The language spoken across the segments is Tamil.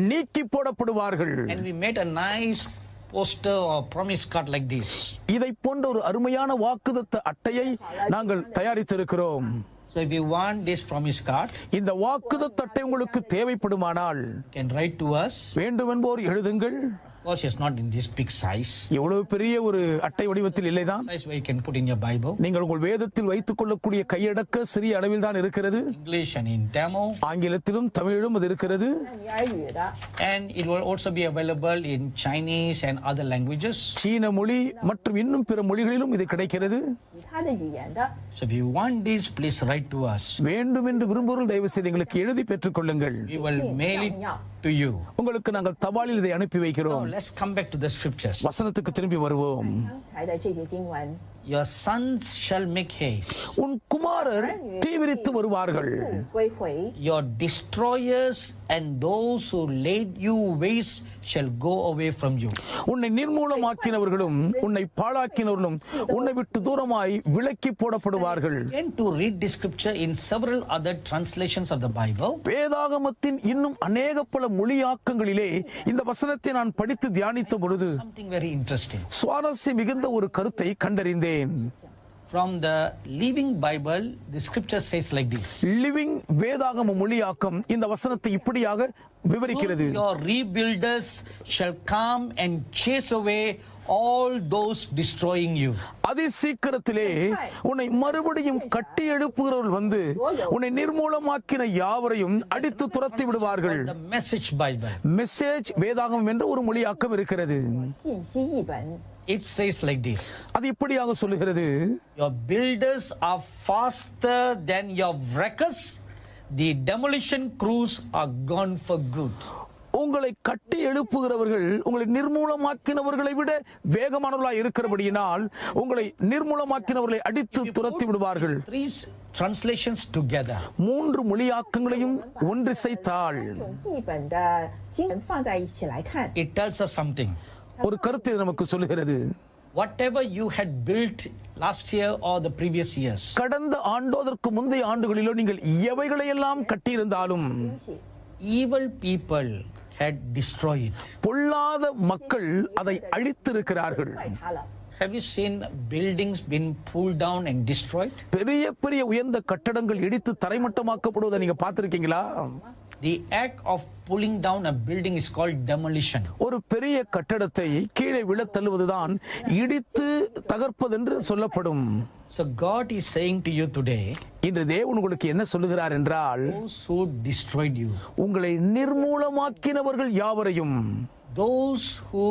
நீக்கி போடப்படுவார்கள். And we made a nice poster or promise card like this. இதை போன்ற ஒரு அருமையான வாக்குத்தத்த அட்டையை நாங்கள் தயாரித்திருக்கிறோம். So if you want this promise card, இந்த வாக்குத்தத்த அட்டை உங்களுக்கு தேவைப்படுமானால் you can write to us. வேண்டும் என்போர் எழுதுங்கள். Of course, it's not in this big size. எவ்வளவு பெரிய ஒரு அட்டை வடிவத்தில் இல்லைதான். Size where you can put in your Bible. நீங்கள் உங்கள் வேதத்தில் வைத்துக் கொள்ளக்கூடிய கையடக்க சிறிய அளவில் தான் இருக்கிறது. English and in Tamil. ஆங்கிலத்திலும் தமிழிலும் அது இருக்கிறது. And it will also be available in Chinese and other languages. சீன மொழி மற்றும் இன்னும் பிற மொழிகளிலும் இது கிடைக்கிறது. So if you want this, please write to us. வேண்டும் என்று விரும்புவோர் தயவு செய்து எங்களுக்கு எழுதி பெற்றுக் கொள்ளுங்கள். We will mail it to you. உங்களுக்கு நாங்கள் தபாலில் இதை அனுப்பி வைக்கிறோம். Now let's come back to the scriptures. வசனத்துக்கு திரும்பி வருவோம். Your sons shall make haste. உன் குமாரர் தீவிரித்து வருவார்கள். Your destroyers and those who laid you waste shall go away from you. உன்னை நிர்மூலமாக்கினவர்களும் உன்னை பாழாக்கினவர்களும் உன்னை விட்டு தூரமாய் விலக்கி போடப்படுவார்கள். Again to read this scripture in several other translations of the Bible. வேதாகமத்தின் இன்னும் அநேக பல மொழியாக்கங்களிலே இந்த வசனத்தை நான் படித்து தியானித்த பொழுது Something very interesting. சுவாரஸ்யம் மிகுந்த ஒரு கருத்தை கண்டறிந்தேன். From the Living Bible, the scripture says like this. Living வேதாகம மொழியாக்கம் இந்த வசனத்தை இப்படியாக விவரிக்கிறது. Your rebuilders shall come and chase away all those destroying you. அதி சீக்கிரத்திலே உன்னை மறுபடியும் கட்டி எழுப்புகிறவர்கள் வந்து உன்னை நிர்மூலமாக்கின யாவரையும் அடித்து துரத்தி விடுவார்கள். The Message Bible. மெசேஜ் வேதாகமம் என்ற ஒரு மொழியாக்கம் இருக்கிறது. It says like this. அது இப்படியாக சொல்லுகிறது. Your builders are faster than your wreckers. The demolition crews are gone for good. உங்களை கட்டி எழுப்புகிறவர்கள் உங்களை நிர்மூலமாக்கினவர்களை விட வேகமானவர்களாய் இருக்கிறபடியினால் உங்களை நிர்மூலமாக்கினவர்களை அடித்து துரத்தி விடுவார்கள். Three translations together. மூன்று மொழியாக்கங்களையும் ஒன்றிசைத்தால் It tells us something. ஒரு கருத்தை நமக்கு சொல்லுகிறது. Whatever you had built last year or the previous years, கடந்த ஆண்டோதற்கு முந்தைய ஆண்டுகளிலோ நீங்கள் எவைகளையெல்லாம் கட்டியிருந்தாலும் evil people had destroyed it. பொல்லாத மக்கள் அதை அழித்திருக்கிறார்கள். Have you seen buildings being pulled down and destroyed? பெரிய பெரிய உயர்ந்த கட்டடங்கள் இடித்து தரைமட்டமாக்கப்படுவதை நீங்க பார்த்திருக்கீங்களா? The act of pulling down a building is called demolition. ஒரு பெரிய கட்டடத்தை கீழே விழத் தள்ளுவதுதான் இடித்து தகர்ப்பது என்று சொல்லப்படும். So God is saying to you today, இன்று தேவன் உங்களுக்கு என்ன சொல்லுகிறார் என்றால், those who destroyed you, உங்களை நிர்மூலமாக்கினவர்கள் யாவரையும், those who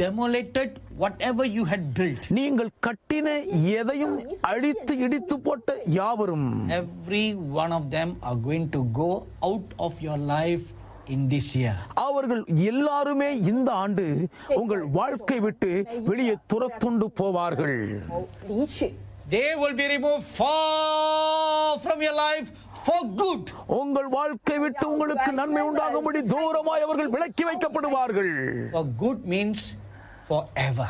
demolated whatever you had built, நீங்கள் கட்டின எதையும் அழித்து இடித்து போட்ட யாவரும், every one of them are going to go out of your life in this year. அவர்கள் எல்லாருமே இந்த ஆண்டு உங்கள் வாழ்க்கை விட்டு வெளியே துரத்துண்டு போவார்கள். They will be removed far from your life for good. உங்கள் வாழ்க்கை விட்டு உங்களுக்கு நன்மை உண்டாகும்படி தூரமாய் அவர்கள் விலக்கி வைக்கப்படுவார்கள். For good means forever.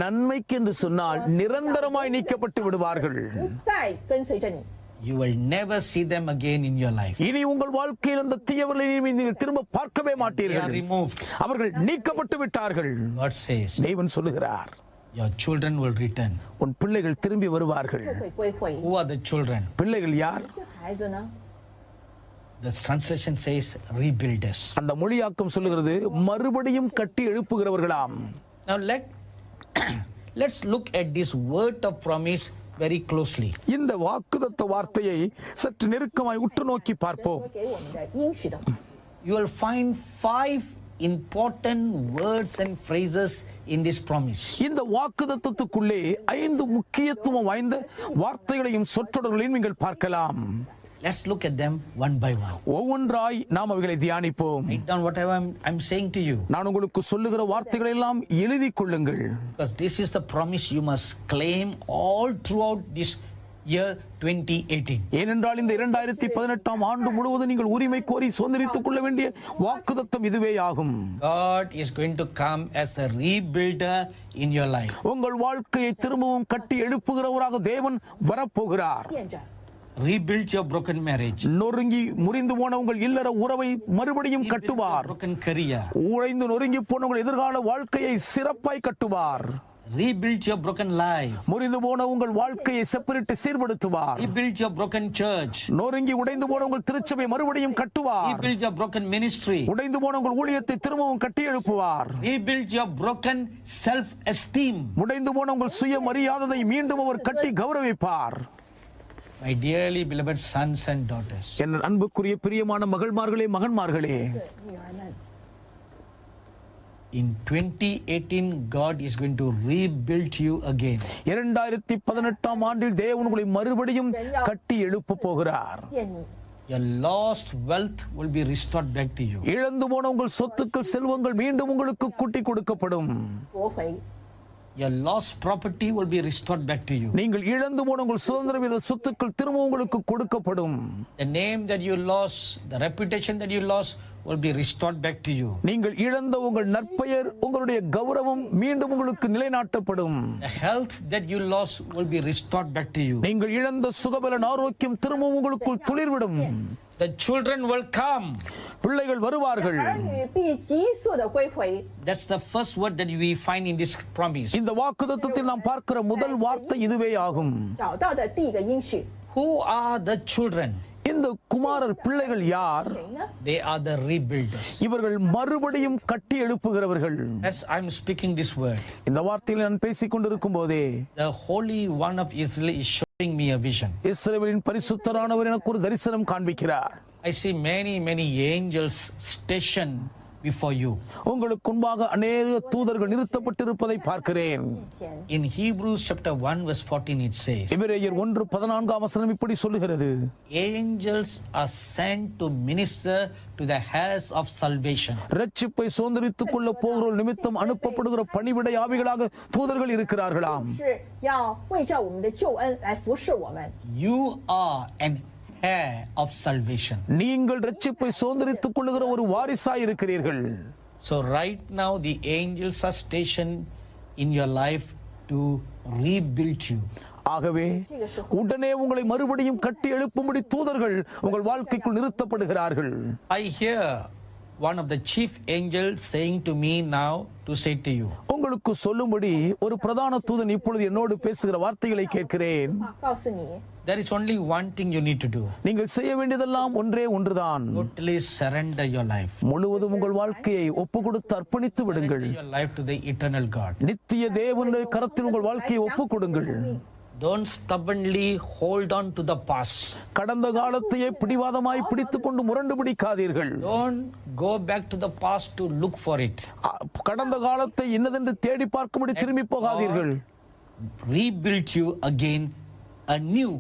நன்மைக்கு என்று சொன்னால் நிரந்தரமாய் நீக்கப்பட்டு விடுவார்கள். You will never see them again in your life. இனி உங்கள் வாழ்க்கையில் அந்த தீயவர்களை நீங்கள் திரும்ப பார்க்கவே They are மாட்டீர்கள். removed. அவர்கள் நீக்கப்பட்டு விட்டார்கள். God says, தேவன் சொல்லுகிறார், your children will return. உன் பிள்ளைகள் திரும்பி வருவார்கள். Who are the children? பிள்ளைகள் யார்? The translation says rebuilders. அந்த மொழியாக்கம் சொல்லுகிறது மறுபடியும் கட்டி எழுப்புகிறவர்களாம். Now let's look at this word of promise very closely. இந்த வாக்குத்தத்த வார்த்தையை சற்று நெருக்கமாய் உற்று நோக்கி பார்ப்போம். You will find 5 important words and phrases in this promise. இந்த வாக்குத்தத்தத்துக்குள்ளே 5 முக்கியத்துவம் வாய்ந்த வார்த்தைகளையும் சொற்றொடர்களையும் நீங்கள் பார்க்கலாம். Let's look at them one by one. ஒவ்வொன்றாய் நாம் அவைகளை தியானிப்போம். Write down whatever I'm saying to you. நான் உங்களுக்கு சொல்லுகிற வார்த்தைகளை எல்லாம் எழுதிக் கொள்ளுங்கள். Because this is the promise you must claim all throughout this year 2018. ஏனென்றால் இந்த 2018 ஆண்டு முழுவதும் நீங்கள் உரிமை கோரி சுதந்திரித்துக் கொள்ள வேண்டிய வாக்குத்தத்தம் இதுவே ஆகும். God is going to come as the rebuilder in your life. உங்கள் வாழ்க்கையை திரும்பவும் கட்டி எழுப்புகிறவராக தேவன் வரப்போகிறார். rebuild your broken marriage, நொறுங்கி முறிந்து போன உங்கள் இல்லற உறவை மறுபடியும் கட்டுவார். broken career, உடைந்து நொறுங்கி போன உங்கள் எதிர்கால வாழ்க்கையை சிறப்பாய் கட்டுவார். rebuild your broken life, முறிந்து போன உங்கள் வாழ்க்கையை செப்பரிட்டு சீர்படுத்துவார். rebuild your broken church, நொறுங்கி உடைந்து போன உங்கள் திருச்சபை மறுபடியும் கட்டுவார். rebuild your broken ministry, உடைந்து போன உங்கள் ஊழியத்தை திரும்பவும் கட்டி எழுப்புவார். rebuild your broken self-esteem. உடைந்து போன உங்கள் சுய மரியாதை மீண்டும் அவர் கட்டி கௌரவிப்பார். My dearly beloved sons and daughters, என் அன்புக்குரிய பிரியமான மகள்மார்களே மகன்மார்களே, 女儿们， in 2018 God is going to rebuild you again. 2018 ஆண்டில் தேவன் உங்களை மறுபடியும் கட்டி எழுப்ப போகிறார். 见你 Your lost wealth will be restored back to you. இழந்து போன உங்கள் சொத்துக்கள் செல்வங்கள் மீண்டும் உங்களுக்கு கூட்டி கொடுக்கப்படும். 夺回 Your lost property will be restored back to you. நீங்கள் இழந்து போன உங்கள் சுதந்திர வித சொத்துக்கள் திரும்ப உங்களுக்கு கொடுக்கப்படும். The name that you lost, the reputation that you lost will be restored back to you. நீங்கள் இழந்த உங்கள் நற்பெயர் உங்களுடைய கௌரவம் மீண்டும் உங்களுக்கு நிலைநாட்டப்படும். The health that you lost will be restored back to you. நீங்கள் இழந்த சுகபலன் ஆரோக்கியம் திரும்ப உங்களுக்குள் துளிர்விடும். The children will come. பிள்ளைகள் வருவார்கள். 儿女必急速的归回。 That's the first word that we find in this promise. இந்த வாக்குத்தத்தத்தில் நாம் பார்க்கிற முதல் வார்த்தை இதுவே ஆகும். 找到的第一个应许， Who are the children? இந்த குமாரர் பிள்ளைகள் யார்? 谁呢？ They are the rebuilders. இவர்கள் மறுபடியும் கட்டி எழுப்புகிறவர்கள். As I'm speaking this word, இந்த வார்த்தையில் நான் பேசிக் கொண்டிருக்கும் போதே the Holy One of Israel is showing me a vision. இஸ்ரவேலின் பரிசுத்தரானவர் எனக்கு ஒரு தரிசனம் காண்பிக்கிறார். I see many angels stationed before you. உங்களுக்கு முன்பாக அநேக தூதர்கள் நிறுத்தப்பட்டிருப்பதை பார்க்கிறேன். 前 In Hebrews chapter 1 verse 14 it says, எபிரேயர் 1:14 இப்படி சொல்லுகிறது. angels are sent to minister to the heirs of salvation. இரட்சிப்பை சுதந்தரித்துக் கொள்ள போகிறோர் நிமித்தம் அனுப்பப்படுகிற பணிவிடை ஆவிகளாக தூதர்கள் இருக்கிறார்களாம். 是要为照我们的救恩来服侍我们。 You are an heir of salvation. நீங்கள் இரட்சிப்பை சுதந்தரித்துக் கொள்ளுகிற ஒரு வாரிசாய் இருக்கிறீர்கள். So right now the angels are stationed in your life to rebuild you. ஆகவே உடனே உங்களை மறுபடியும் கட்டி எழுப்பும்படி தூதர்கள் உங்கள் வாழ்க்கைக்குள் நிறுத்தப்படுகிறார்கள். I hear one of the chief angels saying to me now to say to you, உங்களுக்கு சொல்லும்படி ஒரு பிரதான தூதன் இப்பொழுது என்னோடு பேசுகிற வார்த்தைகளை கேட்கிறேன். 告诉你， there is only one thing you need to do. நீங்கள் செய்ய வேண்டியதெல்லாம் ஒன்றே ஒன்றுதான். Totally surrender your life. முழுவதும் உங்கள் வாழ்க்கையை ஒப்பு கொடுத்து அர்ப்பணித்து விடுங்கள். Surrender your life to the eternal God. நித்திய தேவனுடைய கரத்தில் உங்கள் வாழ்க்கையை ஒப்பு கொடுங்கள். Don't stubbornly hold on to the past. கடந்த காலத்தையே பிடிவாதமாய் பிடித்துக் கொண்டு முரண்டு பிடிக்காதீர்கள். Don't go back to the past to look for it. கடந்த காலத்தை இன்னதென்று தேடி பார்க்கும்படி திரும்பி போகாதீர்கள். Rebuild you again anew.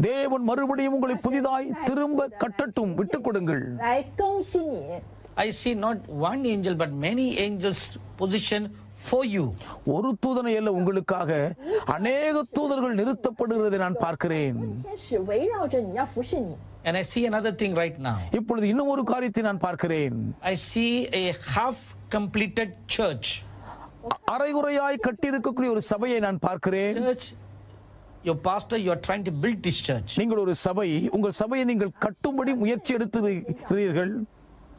தேவன் மறுபடியும் உங்களை புதிதாய் திரும்ப கட்டட்டும், விட்டுக் கொடுங்கள். 来更新你。 I see not one angel but many angels positioned for you. ஒரு தூதனை அல்ல, உங்களுக்காக அநேக தூதர்கள் நிறுத்தப்படுகிறதை நான் பார்க்கிறேன். 天使围绕着你，要服侍你。 And I see another thing right now. இப்பொழுது இன்னும் ஒரு காரியத்தை நான் பார்க்கிறேன். I see a half completed church. அரைகுறையாய் கட்டியிருக்கக்கூடிய ஒரு சபையை நான் பார்க்கிறேன். Church, your pastor, you are trying to build this church. நீங்கள் ஒரு சபை, உங்கள் சபையை நீங்கள் கட்டும்படி முயற்சி எடுத்திருக்கிறீர்கள்.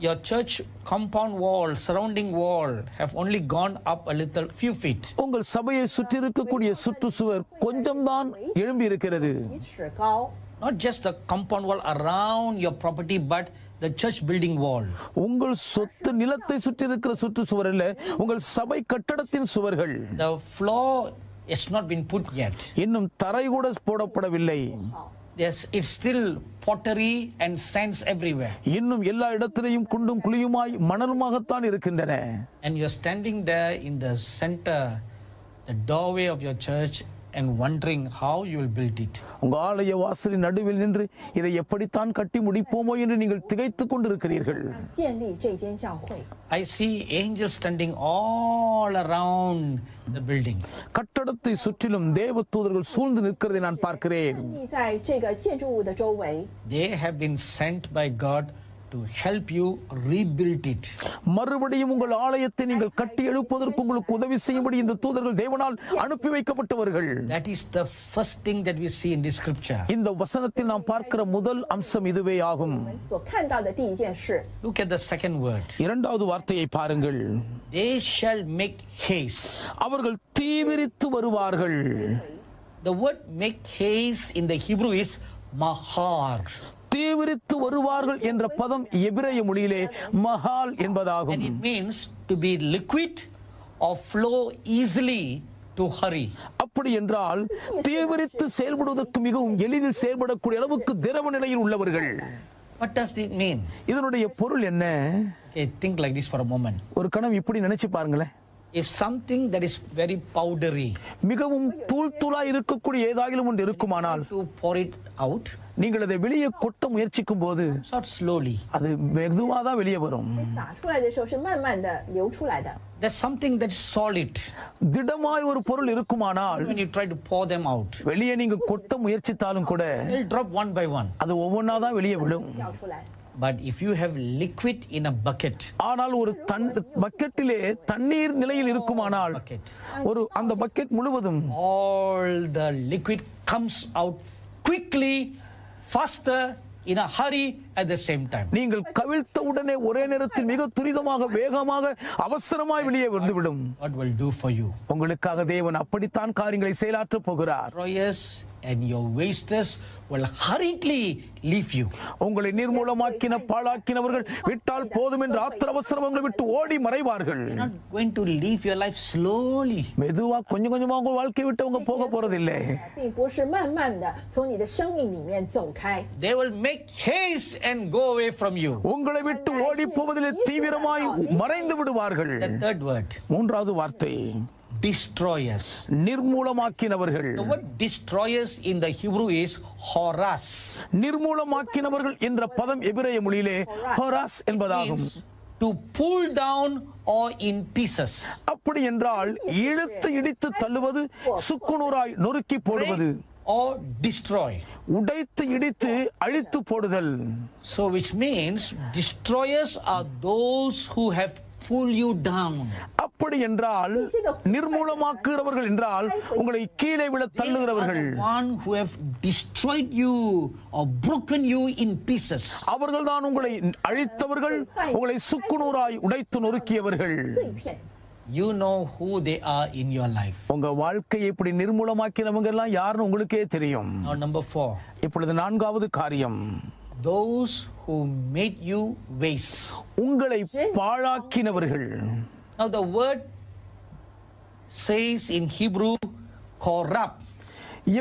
Your church compound wall, surrounding wall have only gone up a little few feet. உங்கள் சபையை சுற்றி இருக்கக்கூடிய சுற்றுச்சுவர் கொஞ்சம் தான் எழும்பி இருக்கிறது. 1尺高， Not just the compound wall around your property, but the church building wall. உங்கள் சொத்து நிலத்தை சுற்றி இருக்கிற சுற்றுச்சுவர் அல்ல, உங்கள் சபை கட்டடத்தின் சுவர்கள். The floor has not been put yet. இன்னும் தரை கூட போடப்படவில்லை. Yes, it's still pottery and sands everywhere. இன்னும் எல்லா இடத்திலேயும் குண்டும் குழியுமாய் மணலுமாகத்தான் இருக்கின்றன. And you're standing there in the center, the doorway of your church, and wondering how you will build it. உங்க ஆலய வாசலின் நடுவில் நின்று இதை எப்படித்தான் கட்டி முடிப்போமோ என்று நீங்கள் திகைத்துக் கொண்டிருக்கிறீர்கள். 建立这间教会。 I see angels standing all around the building. கட்டடத்தை சுற்றிலும் தேவ தூதர்கள் சூழ்ந்து நிற்கிறதை நான் பார்க்கிறேன். 立在这个建筑物的周围， They have been sent by God to help you rebuild it. மறுபடியும் உங்கள் ஆலயத்தை நீங்கள் கட்டி எழுப்புவதற்கு உங்களுக்கு உதவி செய்யும்படி இந்த தூதர்கள் தேவனால் அனுப்பி வைக்கப்பட்டவர்கள். That is the first thing that we see in this scripture. இந்த வசனத்தில் நாம் பார்க்கிற முதல் அம்சம் இதுவே ஆகும். 所看到的第一件事， Look at the second word. இரண்டாவது வார்த்தையை பாருங்கள். They shall make haste. அவர்கள் தீவிரித்து வருவார்கள். The word make haste in the Hebrew is mahar. தீவிரித்து வருவார்கள் என்ற பதம் எபிரேய மொழியிலே மஹால் என்பதாகும். And it means to be liquid or flow easily to hurry. அப்படி என்றால் தீவிரித்து செயல்படுவதற்கு மிகவும் எளிதில் செயல்படக்கூடிய அளவுக்கு திரவ நிலையில் உள்ளவர்கள். What does it mean? இதனுடைய பொருள் என்ன? Okay, think like this for a moment. ஒரு கணம் இப்படி நினைச்சு பாருங்களேன். If something that is very powdery, மிகவும் தூள் தூளாய் இருக்கக்கூடிய ஏதாகிலும் ஒன்று இருக்குமானால் to pour it out, நீங்கள் அதை வெளியே கொட்ட முயற்சிக்கும் போது it's not slowly. அது மெதுவாக தான் வெளியே வரும். 洒出来的时候是慢慢的流出来的。 There's something that is solid. திடமாய் ஒரு பொருள் இருக்குமானால் When you try to pour them out, வெளியே நீங்க கொட்ட முயற்சித்தாலும் கூட they'll drop one by one. அது ஒவ்வொன்றா தான் வெளியே விடும். 掉出来。 But if you have liquid in a bucket, ஆனால் ஒரு பக்கெட்டிலே தண்ணீர் நிலையில் இருக்குமானால் ஒரு அந்த பக்கெட் முழுவதும் all the liquid comes out quickly, faster, in a hurry at the same time. நீங்கள் கவிழ்த்த உடனே ஒரே நேரத்தில் மிக துரிதமாக வேகமாக அவசரமாய் வெளியே வந்துவிடும். What will do for you? உங்களுக்காக தேவன் அப்படித்தான் காரியங்களை செயலாற்றப் போகிறார். Destroyers and your wasters will hurriedly leave you. உங்களை நிர்மூலமாக்கின பாழாக்கினவர்கள் விட்டால் போதும் என்று ஆத்திர அவசரங்களை விட்டு ஓடி மறைவார்கள். You're not going to live your life slowly. மெதுவா கொஞ்சம் கொஞ்சமா உங்க வாழ்க்கை விட்டு அவங்க போக போறதில்லை. 并不是慢慢的从你的生命里面走开， They will make haste and go away from you. உங்களை விட்டு ஓடி போவதிலே தீவிரமாய் மறைந்து விடுவார்கள். The third word, மூன்றாவது வார்த்தை destroyers. நிர்மூலமாக்கினவர்கள். The word destroyers in the Hebrew is horas. நிர்மூலமாக்கினவர்கள் என்ற பதம் எபிரேய மொழியிலே ஹோராஸ் என்பதாகும். Means to pull down or in pieces. அப்படி என்றால் இழுத்து இடித்து தள்ளுவது, சுக்குநூறாய் நொறுக்கி போடுவது, Or destroy. உடைத்து இடித்து அழித்து போடுதல். So which means destroyers are those who have pulled you down. அப்படி என்றால் நிர்மூலமாக்குகிறவர்கள் என்றால் உங்களை கீழே விழ They are தள்ளுகிறவர்கள். the one who have destroyed you or broken you in pieces. அவர்கள் தான் உங்களை அழித்தவர்கள், உங்களை சுக்குநூறாய் உடைத்து நொறுக்கியவர்கள். 碎片。 You know who they are in your life. உங்க வாழ்க்கையை இப்படி நிர்மூலமாக்கினவங்க எல்லாம் யாருன்னு உங்களுக்கே தெரியும். Now number 4. இப்பொழுது நான்காவது காரியம், Those who made you waste. உங்களை பாழாக்கினவர்கள். Now the word says in Hebrew corrupt.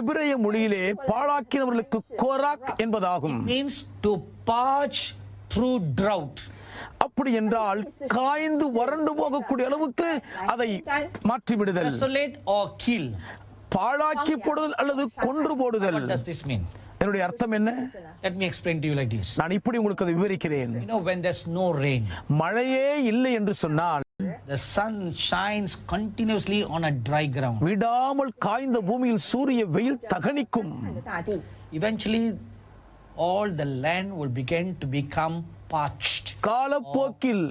எபிரேய மொழியிலே பாழாக்கினவர்களுக்கு கோராக் என்பதாகும். Means to parch through drought. அப்படி என்றால் காய்ந்து வறண்டு போகக்கூடிய அளவுக்கு அதை மாற்றி விடுதல், Desolate or kill. பாழாக்கி போடுதல் அல்லது கொன்று போடுதல். What does this mean? என்னுடைய அர்த்தம் என்ன? Let me explain to you like this. நான் இப்படி உங்களுக்கு அதை விவரிக்கிறேன். You know, when there's no rain, மழையே இல்லை என்று சொன்னால் the sun shines continuously on a dry ground. விடாமல் காய்ந்த பூமியில் சூரிய வெயில் தகனிக்கும். 看着大地， Eventually, all the land will begin to become parched, காலப்போக்கில்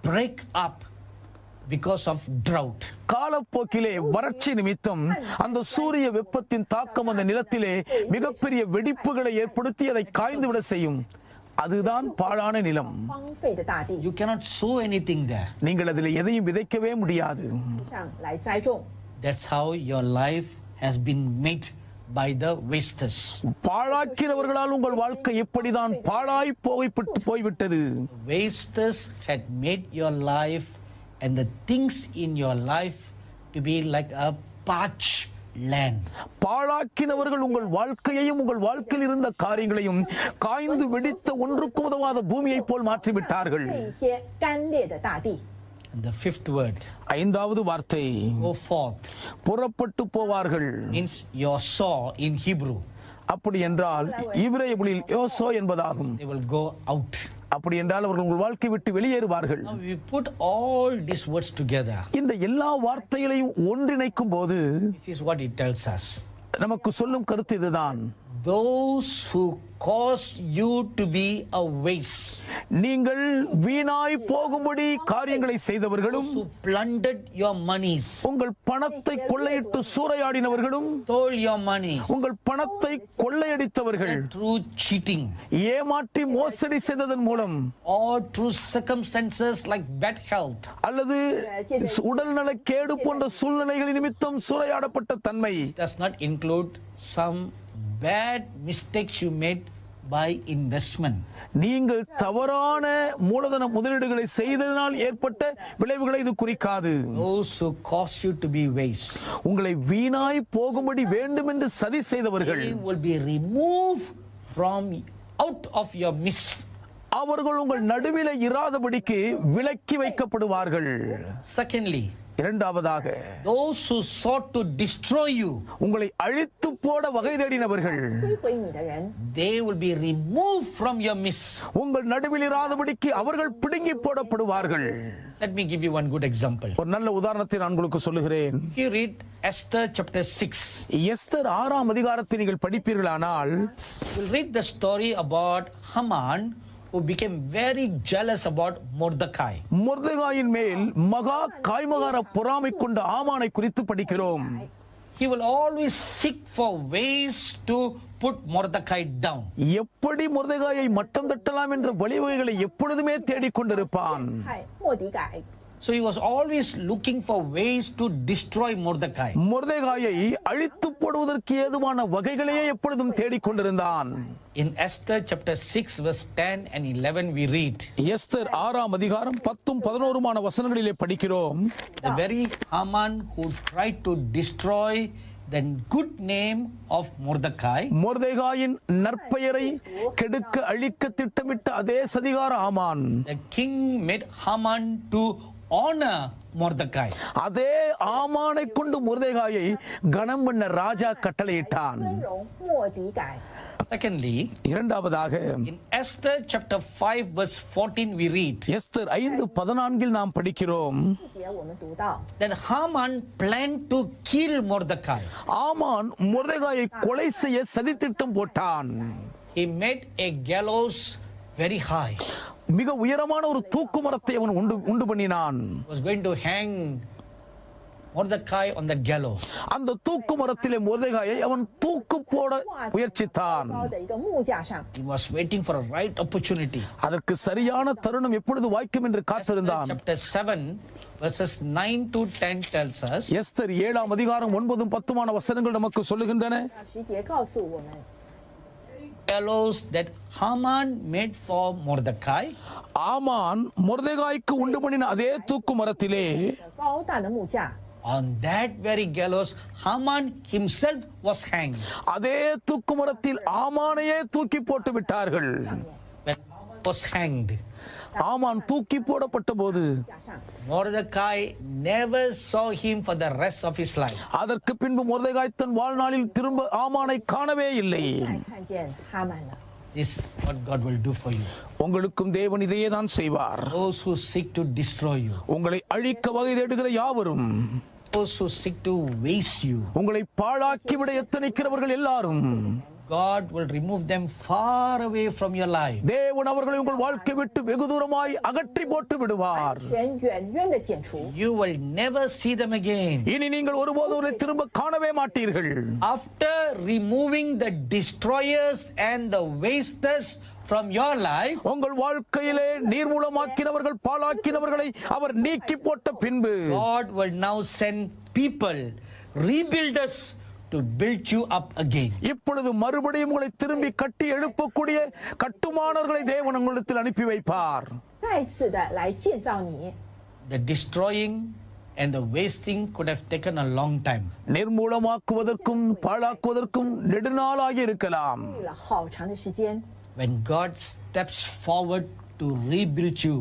break up because of drought. காலப்போக்கிலே வறட்சி நிமித்தம் அந்த சூரிய வெப்பத்தின் தாக்கம் அந்த நிலத்திலே மிகப்பெரிய வெடிப்புகளை ஏற்படுத்தி அதை காய்ந்து விட செய்யும். அதுதான் பாழான நிலம். 荒废的大地 You cannot sow anything there. நீங்கள் அதில் எதையும் விதைக்கவே முடியாது. 上来栽种。 That's how your life has been made by the wasters. பாழாக்கிறவர்களால் உங்கள் வாழ்க்கை எப்படிதான் பாழாய் போய்விட்டது. Wasters had made your life and the things in your life to be like a parched land. பாழாக்கினவர்கள் உங்கள் வாழ்க்கையையும் உங்கள் வாழ்க்கையில் இருந்த காரியங்களையும் காய்ந்து வெடித்த ஒன்றுக்கும் உதவாத பூமியை போல் மாற்றிவிட்டார்கள். 这一些干裂的大地， And the fifth word, ஐந்தாவது வார்த்தை, go forth, புறப்பட்டு போவார்கள். means your saw in Hebrew. அப்படி என்றால் எபிரேய மொழியில் யோசோ என்பதாகும். They will go out. அப்படி என்றால் அவர்கள் உங்கள் வாழ்க்கை விட்டு வெளியேறுவார்கள். Now we put all these words together. இந்த எல்லா வார்த்தைகளையும் ஒன்றிணைக்கும் போது This is what it tells us. நமக்கு சொல்லும் கருத்து இதுதான். those who cause you to be a waste, நீங்கள் வீணாய் போகும்படி காரியங்களை செய்தவர்களும் who plundered your monies, உங்கள் பணத்தை கொள்ளையிட்டு சூறையாடினவர்களும் stole your money உங்கள் பணத்தை கொள்ளையடித்தவர்கள் through cheating ஏமாற்றி மோசடி செய்ததன் மூலம் or through circumstances like bad health, அல்லது உடல்நல கேடு போன்ற சூழ்நிலைகளின் நிமித்தம் சூறையாடப்பட்ட தன்மை does not include some bad mistakes you made by investment. நீங்கள் தவறான மூலதன முதலீடுகளை செய்ததனால் ஏற்பட்ட விளைவுகளை இது குறிக்காது. Those who cause you to be waste, உங்களை வீணாய் போகும்படி வேண்டும் என்று சதி செய்தவர்கள் they will be removed from out of your midst. அவர்கள் உங்கள் நடுவிலே இராதபடிக்கு விலக்கி வைக்கப்படுவார்கள். Secondly, இரண்டாவதாக those who sought to destroy you, உங்களை அழித்து போட வகை தேடினவர்கள் 摧毁你的人， they will be removed from your midst. உங்கள் நடுவில் இராதபடிக்கு அவர்கள் பிடுங்கி போடப்படுவார்கள். Let me give you one good example. ஒரு நல்ல உதாரணத்தை நான் உங்களுக்கு சொல்லுகிறேன். If you read Esther chapter 6, Esther 6ஆம் அதிகாரத்தை நீங்கள் படிப்பீர்களானால் you'll read the story about Haman, who became very jealous about Mordecai. மொர்தெகாயின் மேல் மகா காய்மகார பொறாமை கொண்ட ஆமானை குறித்து படிக்கிறோம். He will always seek for ways to put Mordecai down. எப்படி மொர்தெகாயை மட்டம் தட்டலாம் என்ற வழிவகைகளை எப்பொழுதுமே தேடிக்கொண்டிருப்பான். 害莫迪改， So he was always looking for ways to destroy Mordecai. மொர்தெகாயை அழித்து போடுவதற்கு ஏதுவான வகைகளையே எப்பொழுதும் தேடிக்கொண்டிருந்தான். In Esther chapter 6 verse 10 and 11 we read, Esther 6ஆம் அதிகாரம் 10 11 வசனங்களிலே படிக்கிறோம். the very Haman who tried to destroy the good name of Mordecai, மொர்தெகாயின் நற்பெயரை கெடுக்க அழிக்க திட்டமிட்ட அதே சதிகார ஆமான் the king made Haman to honor Mordecai. அதே ஆமானை கொண்டு மொர்தெகாயை கனம் பண்ண ராஜா கட்டளையிட்டான். 尊荣莫迪改。 Secondly, இரண்டாவதாக in Esther chapter 5 verse 14 we read Esther 5:14 நாம் படிக்கிறோம். 节我们读到， that Haman planned to kill Mordecai. ஆமான் மொர்தெகாயை கொலை செய்ய சதித்திட்டம் போட்டான். He made a gallows very high. மிக உயரமான ஒரு தூக்கு மரத்தை அவன் உண்டு பண்ணினான். He was going to hang Mordecai on that gallows. அந்த தூக்கு மரத்திலே மொர்தெகாயை அவன் தூக்கு போட முயற்சித்தான். 高的一个木架上， He was waiting for a right opportunity. அதற்கு சரியான தருணம் எப்பொழுது வாய்க்கும் என்று காத்திருந்தான். Chapter 7 verses 9 to 10 tells us Esther 7ஆம் அதிகாரம் 9 10 வசனங்கள் நமக்கு சொல்லுகின்றன. 10节告诉我们， gallows that Haman made for Mordecai, ஆமான் மொர்தெகாய்க்கு உண்டு பண்ணின அதே தூக்கு மரத்திலே 高大的木架， on that very gallows Haman himself was hanged. அதே தூக்கு மரத்தில் ஆமானையே தூக்கி போட்டு விட்டார்கள். When Haman was hanged, ஆமான் தூக்கி போடப்பட்ட போது 架上 Mordecai never saw him for the rest of his life. அதற்கு பின்பு மொர்தெகாய் தன் வாழ்நாளில் திரும்ப ஆமானை காணவே இல்லை. 再看见哈曼了。 This is what God will do for you. உங்களுக்கும் தேவன் இதையே தான் செய்வார். Those who seek to destroy you, உங்களை அழிக்க வகை தேடுகிற யாவரும், those who seek to waste you, உங்களை பாழாக்கிவிட எத்தனிக்கிறவர்கள் எல்லாரும், God will remove them far away from your life. தேவன் அவர்களை உங்கள் வாழ்க்கை விட்டு வெகு தூரமாய் அகற்றி போட்டு விடுவார். 远远的剪除， You will never see them again. இனி நீங்கள் ஒருபோதும் அவர்களை திரும்ப காணவே மாட்டீர்கள். After removing the destroyers and the wasters from your life, உங்கள் வாழ்க்கையிலே நீர்மூலமாக்கினவர்கள் பாழாக்கினவர்களை அவர் நீக்கி போட்ட பின்பு God will now send people, rebuilders, to build you up again. இப்பொழுது மறுபடியும் உங்களை திரும்பி கட்டி எழுப்பக்கூடிய கட்டுமானவர்களை தேவன் உங்களிடத்தில் அனுப்பி வைப்பார். 再次的来建造你。 The destroying and the wasting could have taken a long time. நிர்மூலமாக்குவதற்கும் பாழாக்குவதற்கும் நெடுநாளாகி இருக்கலாம். 了好长的时间， When God steps forward to rebuild you,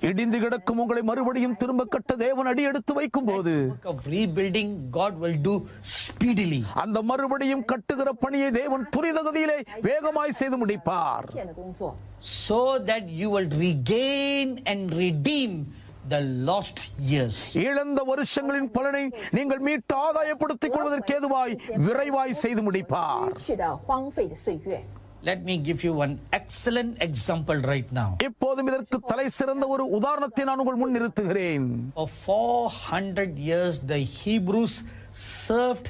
இடிந்து கிடக்கும் உங்களை மறுபடியும் திரும்ப கட்ட தேவன் அடி எடுத்து வைக்கும் போது work of rebuilding God will do speedily. அந்த மறுபடியும் கட்டுகிற பணியை தேவன் துரிதகதியிலே வேகமாய் செய்து முடிப்பார். 天的工作， So that you will regain and redeem the lost years. இழந்த வருஷங்களின் பலனை நீங்கள் மீட்டு ஆதாயப்படுத்திக் கொள்வதற்கு ஏதுவாய் விரைவாய் செய்து முடிப்பார். 去的荒废的岁月。 Let me give you one excellent example right now. இப்போதும் இதற்கு தலை சிறந்த ஒரு உதாரணத்தை நான் உங்கள் முன் நிறுத்துகிறேன். For 400 years, the Hebrews served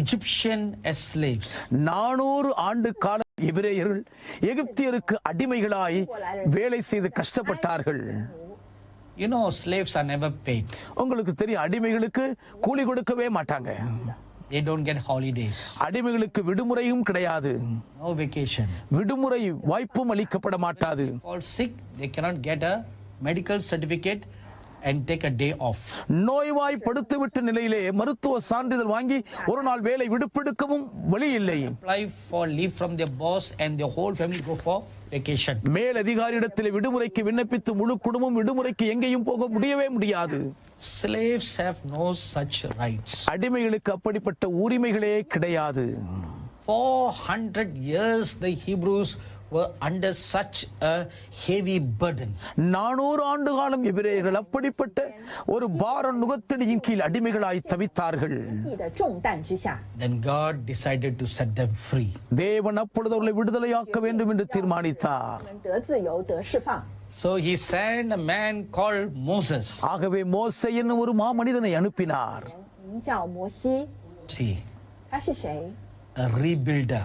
Egyptian as slaves. 400 ஆண்டு கால எபிரேயர்கள் எகிப்தியருக்கு அடிமைகளாய் வேலை செய்து கஷ்டப்பட்டார்கள். You know, slaves are never paid. உங்களுக்கு தெரியும், அடிமைகளுக்கு கூலி கொடுக்கவே மாட்டாங்க. They don't get holidays. அடிமைகளுக்கு விடுமுறையும் கிடையாது. No vacation. விடுமுறை வாய்ப்பும் அளிக்கப்பட மாட்டாது. Fall sick, they cannot get a medical certificate and take a day off. நோய்வாய்ப்படுத்திவிட்ட நிலையிலே மருத்துவ சான்றிதழ் வாங்கி ஒரு நாள் வேலை விடுப்பெடுக்கவும் வழி இல்லை. Apply for leave from their boss and their whole family go for vacation. மேல் அதிகாரியிடத்தில் விடுமுறைக்கு விண்ணப்பித்து முழு குடும்பம் விடுமுறைக்கு எங்கேயும் போக முடியவே முடியாது. Slaves have no such rights. அடிமைகளுக்கு அப்படிப்பட்ட உரிமைகளே கிடையாது. 400 years the Hebrews were under such a heavy burden. 400 ஆண்டு காலம் எபிரேயர்கள் அப்படிப்பட்ட ஒரு பார நுகத்தடியின் கீழ் அடிமைகளாய் தவித்தார்கள். 地的重担之下， Then God decided to set them free. தேவன் அப்பொழுது அவர்களை விடுதலையாக்க வேண்டும் என்று தீர்மானித்தார். 我们得自由得释放。 So he sent a man called Moses. ஆகவே மோசே என்னும் ஒரு மாமனிதனை அனுப்பினார். 名叫摩西， See, 他是谁？ a rebuilder.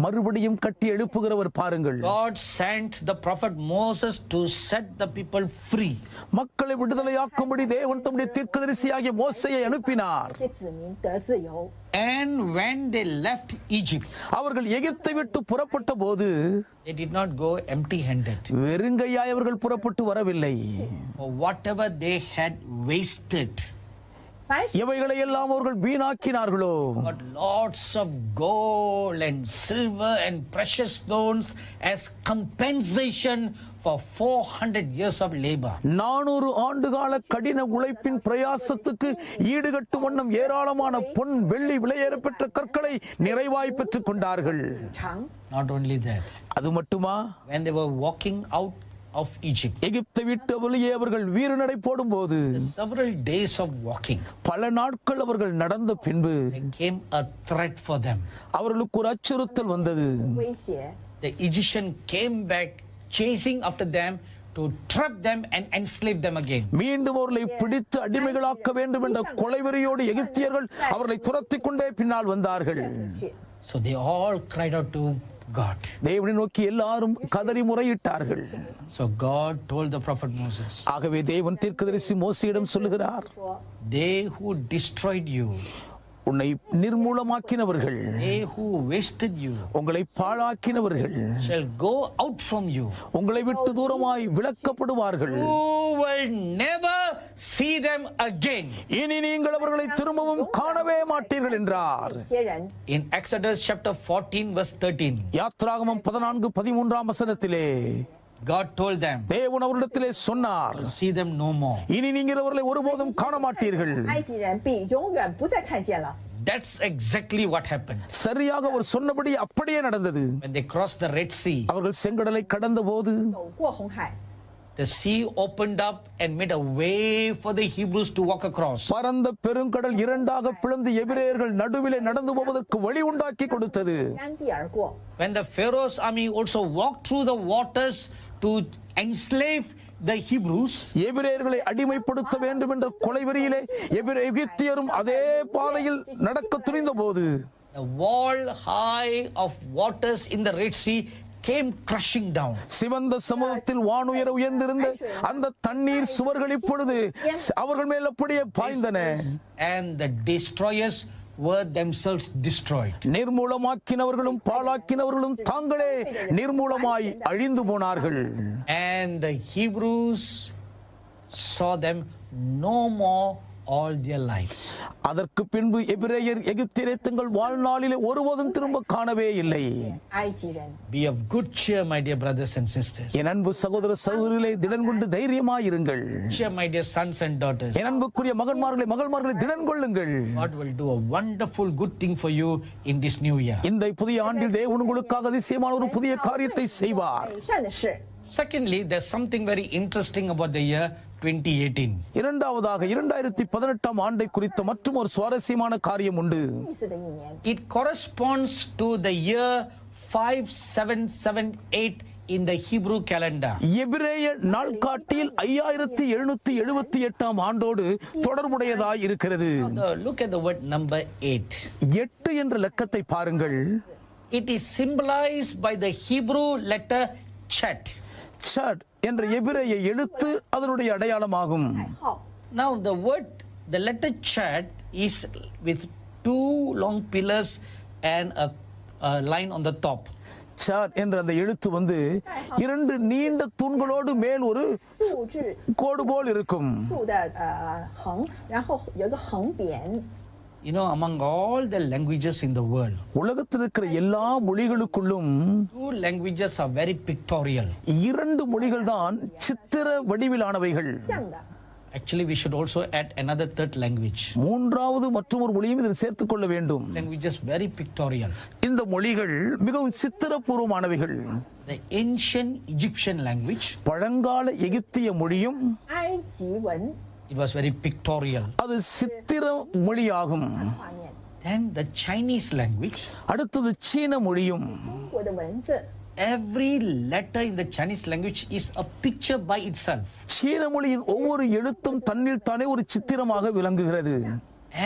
மறுபடியும் கட்டி எழுப்புகிறவர் பாருங்கள். God sent the prophet Moses to set the people free. மக்களை விடுதலையாக்கும்படி தேவன் தம்முடைய தீர்க்கதரிசியாகிய மோசேயை அனுப்பினார். 这些子民得自由。 And when they left Egypt, அவர்கள் எகிப்தை விட்டு புறப்பட்ட போது they did not go empty-handed. வெறுங்கையாய் அவர்கள் புறப்பட்டு வரவில்லை. For whatever they had wasted, 凡是 எவைகளை எல்லாம் அவர்கள் வீணாக்கினார்களோ, got lots of gold and silver and precious stones as compensation for 400 years of labor. 400 ஆண்டுகால கடின உழைப்பின் பிரயாசத்துக்கு ஈடுகட்டும் வண்ணம் ஏராளமான பொன் வெள்ளி விலையேறப்பெற்ற கற்களை நிறைவாய் பெற்றுக் கொண்டார்கள். 长， Not only that, அது மட்டுமா, when they were walking out of Egypt, எகிப்தை விட்டு வெளியே அவர்கள் வீறுநடை போடும்போது several days of walking, பல நாட்கள் அவர்கள் நடந்த பின்பு there came a threat for them. அவர்களுக்கு ஒரு அச்சுறுத்தல் வந்தது. 威胁， The Egyptian came back chasing after them to trap them and enslave them again. மீண்டும் அவர்களை பிடித்து அடிமைகளாக்க வேண்டும் என்ற கொலைவெறியோடு எகிப்தியர்கள் அவர்களை துரத்திக் கொண்டே பின்னால் வந்தார்கள். 去 So they all cried out to God. தேவனை நோக்கி எல்லாரும் கதறி முறையிட்டார்கள். So God told the prophet Moses, ஆகவே தேவன் தீர்க்கதரிசி மோசேயிடம் சொல்லுகிறார், 说， they who destroyed you, உன்னை நிர்மூலமாக்கினவர்கள், they who wasted you, உங்களை பாழாக்கினவர்கள் shall go out from you. உங்களை விட்டு தூரமாய் விலக்கப்படுவார்கள். You will never see them again. இனி நீங்கள் அவர்களை திரும்பவும் காணவே மாட்டீர்கள் என்றார். 这些人 In Exodus chapter 14 verse 13, யாத்ராகமம் 14:13 வசனத்திலே God told them, தேவன் அவரிடத்திலே சொன்னார், see them no more. இனி நீங்கள் அவர்களை ஒருபோதும் காண மாட்டீர்கள். 埃及人必永远不再看见了。 That's exactly what happened. சரியாக அவர் சொன்னபடி அப்படியே நடந்தது. When they crossed the Red Sea, அவர்கள் செங்கடலை கடந்த போது 走过红海， the sea opened up and made a way for the Hebrews to walk across. பரந்த பெருங்கடல் இரண்டாக பிளந்து எபிரேயர்கள் நடுவிலே நடந்து போவதற்கு வழி உண்டாக்கி கொடுத்தது. 占地而过。 When the Pharaoh's army also walked through the waters to enslave the Hebrews, எபிரேயர்களை அடிமைப்படுத்த வேண்டும் என்ற கொலைவெறியிலே எகிப்தியரும் அதே பாதையில் நடக்க துணிந்த போது the wall high of waters in the Red Sea came crushing down. சிவந்த சமுத்திரத்தில் வானுயர உயர்ந்திருந்த அந்த தண்ணீர் சுவர்கள் இப்பொழுது அவர்கள் மேல் அப்படியே பாய்ந்தன. And the destroyers were themselves destroyed. நிர்மூலமாக்கினவர்களும் பாழாக்கினவர்களும் தாங்களே நிர்மூலமாய் அழிந்து போனார்கள். And the Hebrews saw them no more all their lives. அதற்கு பின்பு எபிரேயர் எகிப்தியரை தங்கள் வாழ்நாளிலே ஒருபோதும் திரும்ப காணவே இல்லை. 埃及人， Be of good cheer, my dear brothers and sisters. என் அன்பு சகோதர சகோதரிகளே, திடன் கொண்டு தைரியமாயிருங்கள். Cheer, my dear sons and daughters. என் அன்புக்குரிய மகன்மார்களே மகள்மார்களே, திடன் கொள்ளுங்கள். God will do a wonderful good thing for you in this new year. இந்த புதிய ஆண்டில் தேவன் உங்களுக்காக அதிசயமான ஒரு புதிய காரியத்தை செய்வார். 美善的事， Secondly, there's something very interesting about the year 2018. இரண்டாவதாக 2018 ஆண்டை குறித்த மற்றும் ஒரு சுவாரஸ்யமான காரியம் உண்டு. 意思的一年， It corresponds to the year 5778 in the Hebrew calendar. எபிரேய நாள்காட்டியில் 5778 ஆண்டோடு தொடர்புடையதாய் இருக்கிறது. Look at the word number 8. 8 என்ற லக்கத்தை பாருங்கள். It is symbolized by the Hebrew letter chet. சட் என்ற எபிரேய எழுத்து அதனுடைய அடையாளமாகும். 号 Now the letter chet is with two long pillars and a line on the top. சட் என்ற அந்த எழுத்து வந்து 2 நீண்ட தூண்களோடு மேல் ஒரு 竖至 கோடு போல் இருக்கும். 竖的横，然后有个横扁。 You know, among all the languages in the world, உலகத்தில் இருக்கிற எல்லா மொழிகளுக்குள்ளும் 2 languages are very pictorial. 2 மொழிகள் தான் சித்திர வடிவிலானவைகள். 像的， Actually, we should also add another third language. மூன்றாவது மற்றொரு மொழியும் இதில் சேர்த்துக் கொள்ள வேண்டும். Languages very pictorial. இந்த மொழிகள் மிகவும் சித்திரபூர்வமானவைகள். The ancient Egyptian language, பழங்கால எகிப்திய மொழியும் 埃及文 it was very pictorial. அது சித்திர மொழியாகும். 画面， Then the Chinese language, அடுத்தது சீன மொழியும். 中国的文字 every letter in the Chinese language is a picture by itself. சீன மொழியின் ஒவ்வொரு எழுத்தும் தன்னில் தானே ஒரு சித்திரமாக விளங்குகிறது.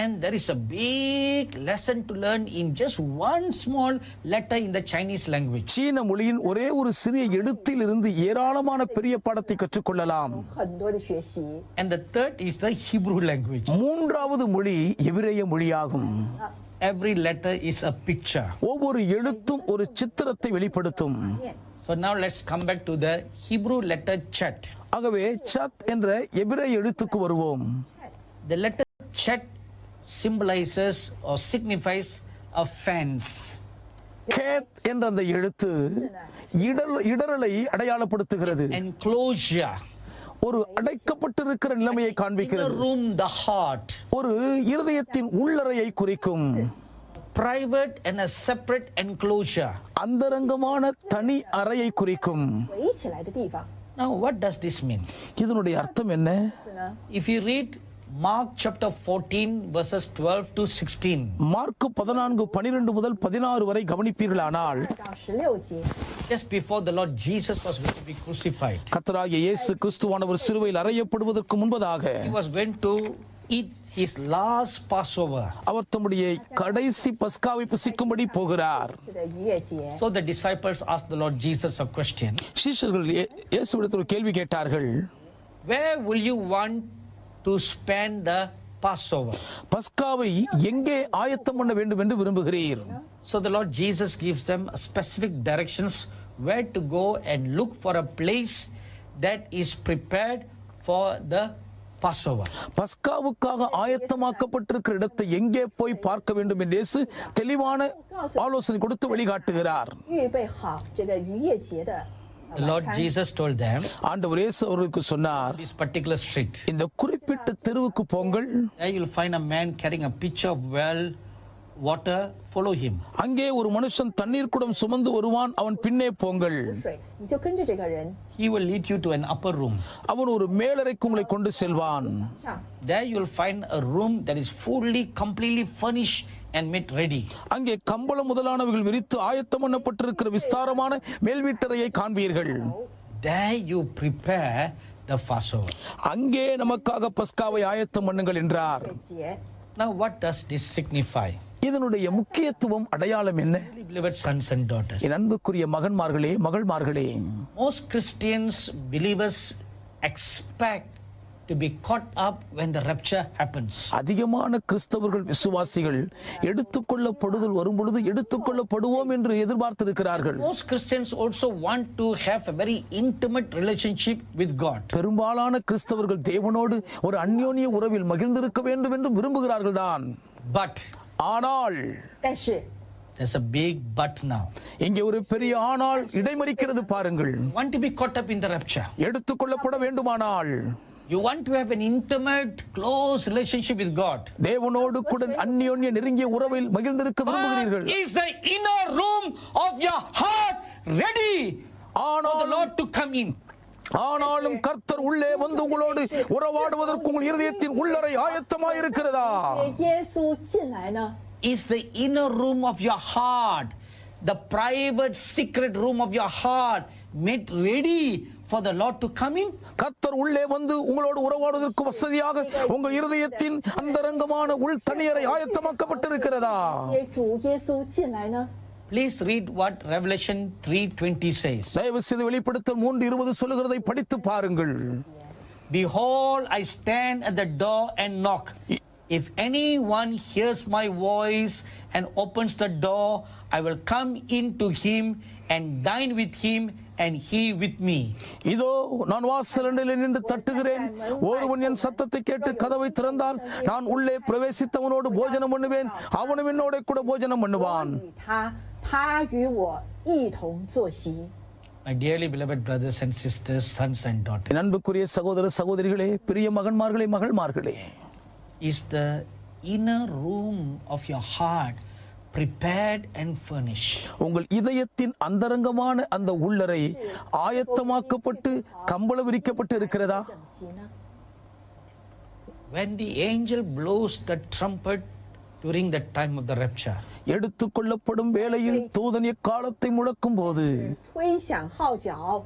And there is a big lesson to learn in just one small letter in the Chinese language. சீன மொழியின் ஒரே ஒரு சிறிய எழுத்தில் இருந்து ஏராளமான பெரிய பாடத்தை கற்றுக்கொள்ளலாம். 很多的学习。 And the third is the Hebrew language. மூன்றாவது மொழி எபிரேய மொழியாகும். Every letter is a picture. ஒவ்வொரு எழுத்தும் ஒரு சித்திரத்தை வெளிப்படுத்தும். So now let's come back to the Hebrew letter chet. ஆகவே சத் என்ற எபிரேய எழுத்துக்கு வருவோம். The letter chet symbolizes or signifies a fence. Cath என்ற அந்த எழுத்து இடரலை அடையாளப்படுத்துகிறது. Enclosure. ஒரு அடைக்கப்பட்டிருக்கிற நிலைமையை In the காண்பிக்கிறது. room, the heart. ஒரு இருதயத்தின் உள்ளறையை குறிக்கும். Private and a separate enclosure. அந்தரங்கமான தனி அறையை குறிக்கும். 围起来的地方 Now, what does this mean? இதனுடைய அர்த்தம் என்ன? 是呢， If you read Mark chapter 14 verses 12 to 16, mark 14:12 முதல் 16 வரை கவனிப்பீர்களானால் 到16节， just before the Lord Jesus was going to be crucified, கர்த்தராகிய இயேசு கிறிஸ்துவானவர் சிலுவையில் அறையப்படுவதற்கு முன்பதாக he was going to eat his last Passover. அவர் தம்முடைய கடைசி பஸ்காவை புசிக்கும்படி போகிறார். 是的逾越节。 So the disciples asked the Lord Jesus a question. சீஷர்கள் இயேசுவிடத்தில் ஒரு கேள்வி கேட்டார்கள். Where will you want to spend the Passover? பஸ்காவை எங்கே ஆயத்தம் பண்ண வேண்டும் என்று விரும்புகிறீர்? So the Lord Jesus gives them specific directions where to go and look for a place that is prepared for the Passover. பஸ்காவுக்காக ஆயத்தமாக்கப்பட்டிருக்கிற இடத்தை எங்கே போய் பார்க்க வேண்டும் என்று இயேசு தெளிவான ஆலோசனை கொடுத்து வழிகாட்டுகிறார். 预备好这个逾越节的 The Lord 晚餐。 Jesus told them, ஆண்டவர் இயேசு அவர்களுக்கு சொன்னார், this particular street, இந்த குறிப்பிட்ட தெருவுக்கு போங்கள். there you'll find a man carrying a pitcher of well water, follow him. அங்கே ஒரு மனுஷன் தண்ணீர் குடம் சுமந்து வருவான், அவன் பின்னே போங்கள். 水，你就跟着这个人 He will lead you to an upper room. அவன் ஒரு மேலறைக்கு உங்களை கொண்டு செல்வான். 上， There you'll find a room that is fully, completely furnished and made ready. அங்கே கம்பளம் முதலானவைகள் விரித்து ஆயத்தம் பண்ணப்பட்டிருக்கிற விஸ்தாரமான மேல்வீட்டறையை காண்பீர்கள். There you prepare the Passover. அங்கே நமக்காக பஸ்காவை ஆயத்தம் பண்ணுங்கள் என்றார். 节 Now what does this signify? இதனுடைய முக்கியத்துவம் அடையாளம் என்ன? Dearly beloved sons and daughters, என் அன்புக்குரிய மகன்மார்களே, மகள்மார்களே, most Christians, believers expect to be caught up when the rapture happens. அதிகமான கிறிஸ்தவர்கள் விசுவாசிகள் எடுத்துக்கொள்ளப்படுதல் வரும்பொழுது எடுத்துக்கொள்ளப்படுவோம் என்று எதிர்பார்த்திருக்கிறார்கள். Most Christians also want to have a very intimate relationship with God. பெரும்பாலான கிறிஸ்தவர்கள் தேவனோடு ஒரு அந்யோன்ய உறவில் மகிழ்ந்திருக்க வேண்டும் என்று விரும்புகிறார்கள் தான். But ஆனால் 但是 there's a big but now. இங்கே ஒரு பெரிய ஆனால் இடைமறிக்கிறது பாருங்கள். Want to be caught up in the rapture. எடுத்துக்கொள்ளப்பட வேண்டுமானால், You want to have an intimate, close relationship with God. தேவனோடு கூட அந்யோன்ய நெருங்கிய உறவில் மகிழ்ந்திருக்க But விரும்புகிறீர்கள். is the inner room of your heart ready for the Lord to come in. ஆனாலும் கர்த்தர் உள்ளே வந்து உங்களோடு உறவாடுவதற்கு உங்கள் இருதயத்தின் உள்ளறை ஆயத்தமாயிருக்கிறதா? 耶稣进来呢， Is the inner room of your heart, the private secret room of your heart, made ready for the Lord to come in? கர்த்தர் உள்ளே வந்து உங்களோடு உறவாடுவதற்கு வசதியாக உங்கள் இருதயத்தின் அந்தரங்கமான உள் தனியறை ஆயத்தமாக்கப்பட்டிருக்கிறதா? 主耶稣进来呢？ Please read what Revelation 3:20 says. தயவு செய்து வெளிப்படுத்தல் 3:20 சொல்லுகிறதை படித்து பாருங்கள். Behold, I stand at the door and knock. If anyone hears my voice and opens the door, I will come into him and dine with him and he with me. இதோ நான் வாசலண்டையில் நின்று தட்டுகிறேன். ஒருவன் என் சத்தத்தை கேட்டு கதவை திறந்தால் நான் உள்ளே பிரவேசித்தவனோடு போஜனம் பண்ணுவேன், அவனும் என்னோட கூட போஜனம் பண்ணுவான். 他与我一同坐席。 My dearly beloved brothers and sisters, sons and daughters, என் அன்புக்குரிய சகோதர சகோதரிகளே, பிரிய மகன்மார்களே, மகள்மார்களே, is the inner room of your heart prepared and furnished? உங்கள் இதயத்தின் அந்தரங்கமான அந்த உள்ளறை ஆயத்தமாக்கப்பட்டு கம்பளம் விரிக்கப்பட்டு இருக்கிறதா? 整齐呢？ When the angel blows the trumpet during the time of the rapture, எடுத்துக்கொள்ளப்படும் வேளையில் தூதன் எக்காலத்தை முழக்கும் போது 吹响号角，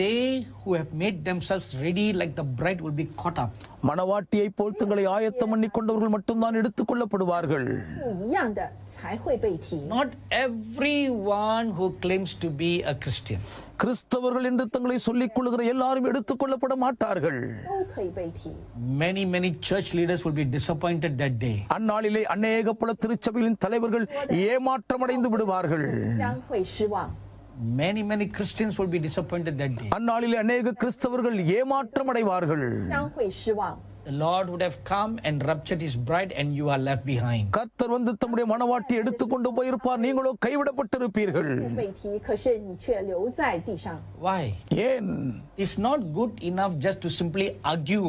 they who have made themselves ready like the bride will be caught up. மணவாட்டியை போல் தங்களை ஆயத்தம் பண்ணி கொண்டவர்கள் மட்டும்தான் எடுத்துக்கொள்ளப்படுவார்கள். 不一样的才会被提。 Not everyone who claims to be a Christian. கிறிஸ்தவர்கள் என்று தங்களை சொல்லிக் கொள்ளுகிற எல்லாரும் எடுத்துக்கொள்ளப்பட மாட்டார்கள். 都可以被提。 Many church leaders will be disappointed that day. அந்நாளிலே அநேக பல திருச்சபைகளின் தலைவர்கள் ஏமாற்றமடைந்து விடுவார்கள். 将会失望。 Many Christians will be disappointed that day. அந்நாளிலே அநேக கிறிஸ்தவர்கள் ஏமாற்றமடைவார்கள். 将会失望。 The Lord would have come and raptured his bride and you are left behind. கர்த்தர் வந்து தம்முடைய மணவாட்டி எடுத்துக்கொண்டு போயிருப்பார், நீங்களோ கைவிடப்பட்டிருப்பீர்கள். 被提，可是你却留在地上。 Why? ஏன்? It's not good enough just to simply argue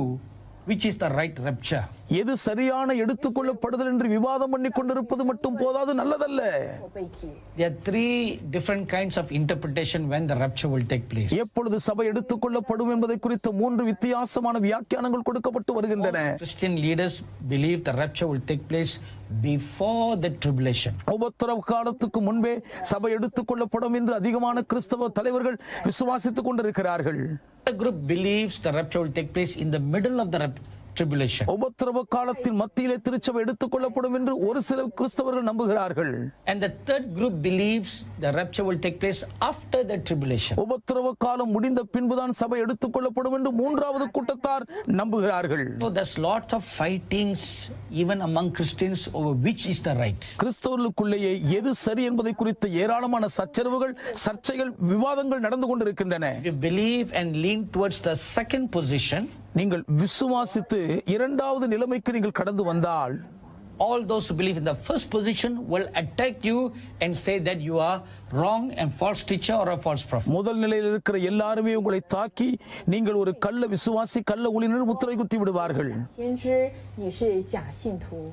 which is the right rapture. எது சரியான எடுத்துக்கொள்ளப்படுதல் என்று விவாதம் பண்ணி கொண்டிருப்பது மட்டும் போதாது, நல்லதல்ல. 我被提。 There are three different kinds of interpretation when the rapture will take place. எப்பொழுது சபை எடுத்துக்கொள்ளப்படும் என்பதை குறித்த 3 வித்தியாசமான வியாக்கியானங்கள் கொடுக்கப்பட்டு வருகின்றன. Christian leaders believe the rapture will take place before the tribulation. உபத்திரவ காலத்துக்கு முன்பே சபை எடுத்துக்கொள்ளப்படும் என்று அதிகமான கிறிஸ்தவ தலைவர்கள் விசுவாசித்துக் கொண்டிருக்கிறார்கள். The group believes the rapture will take place in the middle of the tribulation. உபத்திரவ காலத்தின் மத்தியிலே திருச்சபை எடுத்துக்கொள்ளப்படும் என்று ஒரு சில கிறிஸ்தவர்கள் நம்புகிறார்கள். And the third group believes the rapture will take place after the tribulation. உபத்திரவ காலம் முடிந்த பின்புதான் சபை எடுத்துக்கொள்ளப்படும் என்று மூன்றாவது கூட்டத்தார் நம்புகிறார்கள். So there's lots of fightings even among Christians over which is the right. கிறிஸ்தவர்களுக்குள்ளேயே எது சரி என்பதை குறித்த ஏராளமான சச்சரவுகள், சர்ச்சைகள், விவாதங்கள் நடந்து கொண்டிருக்கின்றன. If you believe and lean towards the second position, நீங்கள் விசுவாசித்து இரண்டாவது நிலைமைக்கு நீங்கள் கடந்து வந்தால், all those who believe in the first position will attack you and say that you are wrong and false teacher or a false prophet. முதல் நிலையில் இருக்கிற எல்லாருமே உங்களை தாக்கி நீங்கள் ஒரு கள்ள விசுவாசி, கள்ள ஊழியர் முத்திரை குத்தி விடுவார்கள். 先知你是假信徒。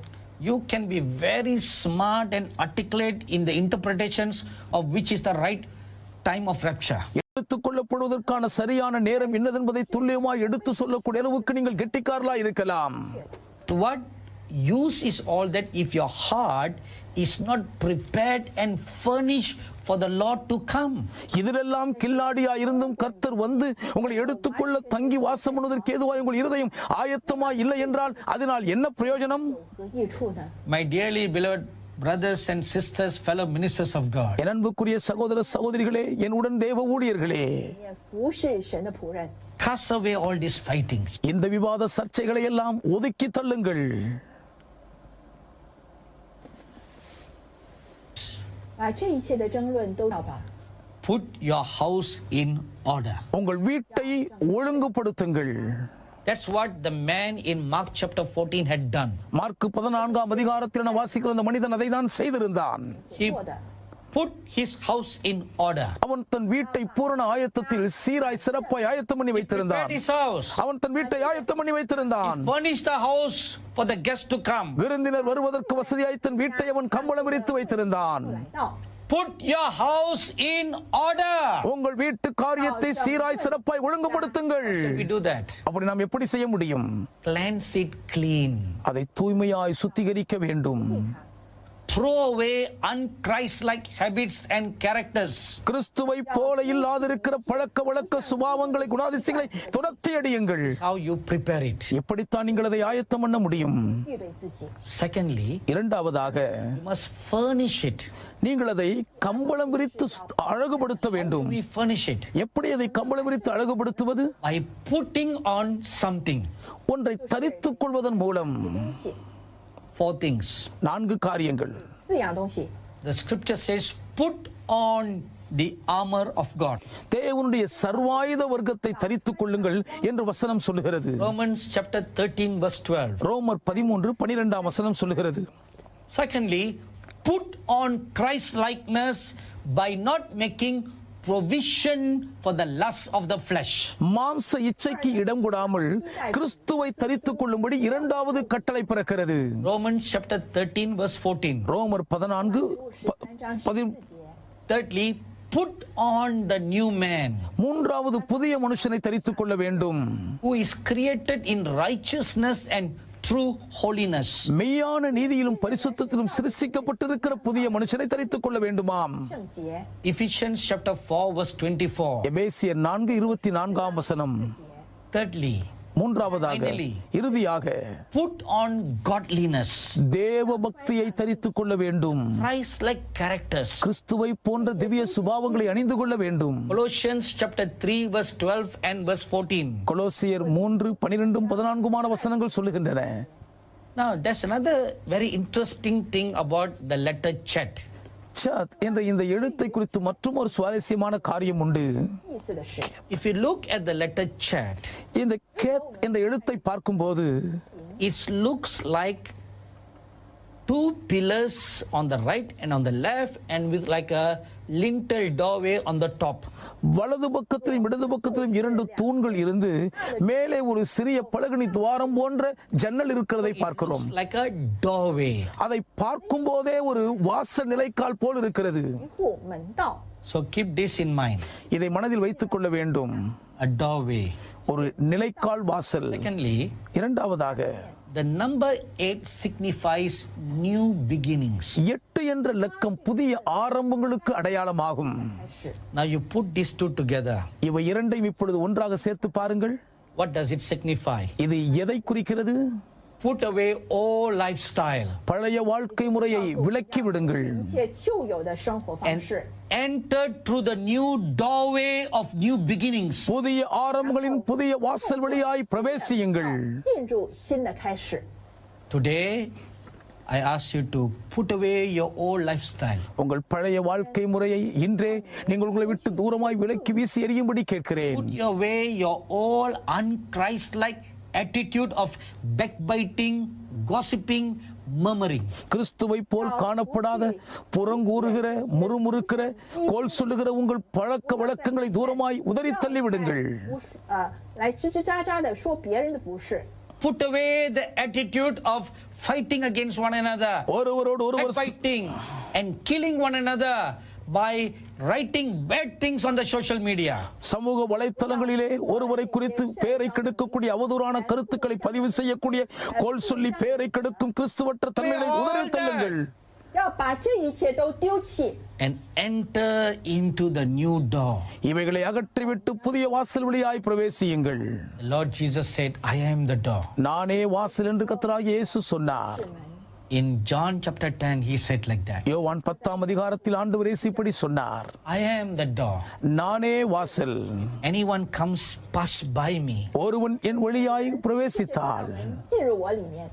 You can be very smart and articulate in the interpretations of which is the right time of rapture. எடுத்துக்கொள்ளப்படுவதற்கான சரியான நேரம் என்னதென்பதை துல்லியமாய் எடுத்து சொல்லக்கூடிய அளவுக்கு நீங்கள் கெட்டிக்காரலாய் இருக்கலாம். To what use is all that if your heart is not prepared and furnished for the Lord to come? இதிலெல்லாம் கில்லாடியா இருந்தும் கர்த்தர் வந்து உங்களை எடுத்துக்கொள்ள தங்கி வாசம் பண்ணுவதற்கு ஏதுவாய் உங்கள் இருதயம் ஆயத்தமாய் இல்லை என்றால் அதனால் என்ன பிரயோஜனம்? 何益处呢？ My dearly beloved brothers and sisters, fellow ministers of God, என் அன்புக்குரிய சகோதர சகோதரிகளே, என் உடன் தேவ ஊழியர்களே, 也服侍神的仆人， cast away all these fightings. இந்த விவாத சர்ச்சைகளை எல்லாம் ஒதுக்கி தள்ளுங்கள். 把这一切的争论都要把 Put your house in order. உங்கள் வீட்டை ஒழுங்குபடுத்துங்கள். That's what the man in Mark chapter 14 had done. Mark 14ஆம் அதிகாரத்தில் நான் வாசிக்கிற அந்த மனிதன் அதை தான் செய்திருந்தான். He 做的。 put his house in order. அவன் தன் வீட்டை பூரண ஆயத்தத்தில் சீராய் சிறப்பாய் ஆயத்தம் பண்ணி வைத்திருந்தான். Prepared his house. அவன் தன் வீட்டை ஆயத்தம் பண்ணி வைத்திருந்தான். Furnished the house for the guests to come. விருந்தினர் வருவதற்கு வசதியாய் தன் வீட்டை அவன் கம்பளம் விரித்து வைத்திருந்தான். 来到 put your house in order. உங்கள் வீட்டு காரியத்தை சீராய் சிறப்பாய் ஒழுங்குபடுத்துங்கள். Should we do that? அப்படி நாம் எப்படி செய்ய முடியும்? Cleanse it clean. அதை தூய்மையாய் சுத்திகரிக்க வேண்டும். Throw away unchristlike habits and characters. கிறிஸ்துவை போல இல்லாதிருக்கிற பழக்க வழக்க சுபாவங்களை குணாதிசயங்களை துரத்தி அடியுங்கள். How you prepare it. எப்படித்தான் நீங்கள் அதை ஆயத்தம் பண்ண முடியும்? 预备自己。 Secondly, இரண்டாவதாக you must furnish it. நீங்கள் அதை கம்பளம் விரித்து அழகுபடுத்த வேண்டும். We furnish it எப்படி அதை கம்பளம் விரித்து அழகுபடுத்துவது? by putting on something. ஒன்றை தரித்துக் கொள்வதன் மூலம். 4 things. 4 காரியங்கள். 4样东西。 The scripture says, put on the armor of God. தேவனுடைய சர்வாயுத வர்க்கத்தை தரித்துக் கொள்ளுங்கள் என்று வசனம் சொல்லுகிறது. Romans chapter 13 verse 12. ரோமர் 13:12 வசனம் சொல்லுகிறது. Secondly, put on Christ likeness by not making provision for the lust of the flesh. மாம்ச இச்சைக்கு இடம் கொடாமல் கிறிஸ்துவை தரித்துக் கொள்ளும்படி இரண்டாவது கட்டளை பிறக்கிறது. Romans chapter 13 verse 14. ரோமர் 14 Thirdly, put on the new man மூன்றாவது புதிய மனுஷனை தரித்துக் கொள்ள வேண்டும். who is created in righteousness and true holiness. மெய்யான நீதியிலும் பரிசுத்தத்திலும் சிருஷ்டிக்கப்பட்டிருக்கிற புதிய மனுஷனை தரித்துக் கொள்ள வேண்டுமாம். 圣洁。 Ephesians chapter 4 verse 24. எபேசியர் 4:24 வசனம். Thirdly, மூன்றாவதாக Finally, இறுதியாக put on godliness, தேவ பக்தியை தரித்துக் கொள்ள வேண்டும். Christ-like characters. கிறிஸ்துவை போன்ற திவ்ய சுபாவங்களை அணிந்து கொள்ள வேண்டும். Colossians chapter 3 verse 12 and verse 14. கொலோசியர் 3:12-14 வசனங்கள் சொல்லுகின்றன. Now there's another very interesting thing about the letter chat. சத் என்ற இந்த எழுத்தை குறித்து மற்றும் ஒரு சுவாரஸ்யமான காரியம் உண்டு. 意思的是， If you look at the letter chat, இந்த கேத் என்ற எழுத்தை பார்க்கும்போது it looks like 2 pillars on the right and on the left, and with like a lintel doorway on the top. வலது பக்கத்திலும் இடது பக்கத்திலும் 2 தூண்கள் இருந்து மேலே ஒரு சிறிய பலகனி துவாரம் போன்ற ஜன்னல் இருக்கிறதை பார்க்கிறோம். Looks like a doorway. அதை பார்க்கும் போதே ஒரு வாசல் நிலைக்கால் போல் இருக்கிறது. 门户门道。 So keep this in mind. இதை மனதில் வைத்துக் கொள்ள வேண்டும். A doorway. ஒரு நிலைக்கால் வாசல். Secondly, இரண்டாவதாக the number 8 signifies new beginnings. 8 என்ற இலக்கம் புதிய ஆரம்பங்களுக்கு அடையாளமாகும். Now you put these two together. இவை இரண்டையும் இப்பொழுது ஒன்றாக சேர்த்து பாருங்கள். What does it signify? இது எதை குறிக்கிறது? Put away all lifestyle பழைய வாழ்க்கை முறையை விலக்கி விடுங்கள். 一切旧有的生活方 and 式， enter through the new doorway of new beginnings. புதிய ஆரம்பங்களின் புதிய வாசல் வழியாய் பிரவேசியுங்கள். 进入新的开始。 Today, I ask you to put away your old lifestyle. உங்கள் பழைய வாழ்க்கை முறையை இன்றே நீங்கள் உங்களை விட்டு தூரமாய் விலக்கி வீசி எறியும்படி கேட்கிறேன். Put away your old unchrist-like attitude of backbiting, gossiping, murmuring. கிறிஸ்துவை போல் காணப்படாத புறங்கூறுகிற முறுமுறுக்கிற கோல் சொல்லுகிற உங்கள் பழக்க வழக்கங்களை தூரமாய் உதறி தள்ளி விடுங்கள். 不是来吱吱喳喳的说别人的不是， Put away the attitude of fighting against one another, ஒருவரோடு ஒருவர் backbiting and killing one another by writing bad things on the social media. சமூக வலைத்தளங்களிலே ஒருவரை குறித்து பேரை கெடுக்கக்கூடிய அவதூறான கருத்துக்களை பதிவு செய்யக்கூடிய கோல் சொல்லி பேரை கெடுக்கும் கிறிஸ்துவற்ற தன்மைகளை உதறி தள்ளுங்கள். 要把这一切都丢弃， And enter into the new door. இவைகளை அகற்றிவிட்டு புதிய வாசல் வழியாய் பிரவேசியுங்கள். The Lord Jesus said, I am the door. நானே வாசல் என்று கர்த்தராகிய இயேசு சொன்னார். In John chapter 10, he said like that. யோவான் 10 ஆண்டவர் இயேசு இப்படி சொன்னார். I am the door. நானே வாசல். Anyone comes pass by me, ஒருவன் என் வழியாய் பிரவேசித்தால் 进入我里面，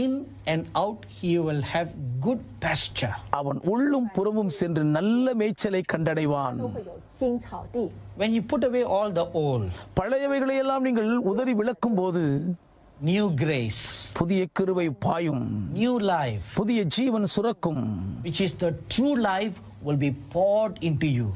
in and out he will have good pasture. அவன் உள்ளும் புறமும் சென்று நல்ல மேய்ச்சலை கண்டடைவான். 都会有青草地。 When you put away all the old, பழையவைகளை எல்லாம் நீங்கள் உதறி விலக்கும் போது new grace, புதிய கிருபை பாயும், new life, புதிய ஜீவன் சுரக்கும். which is the true life, will be poured into you.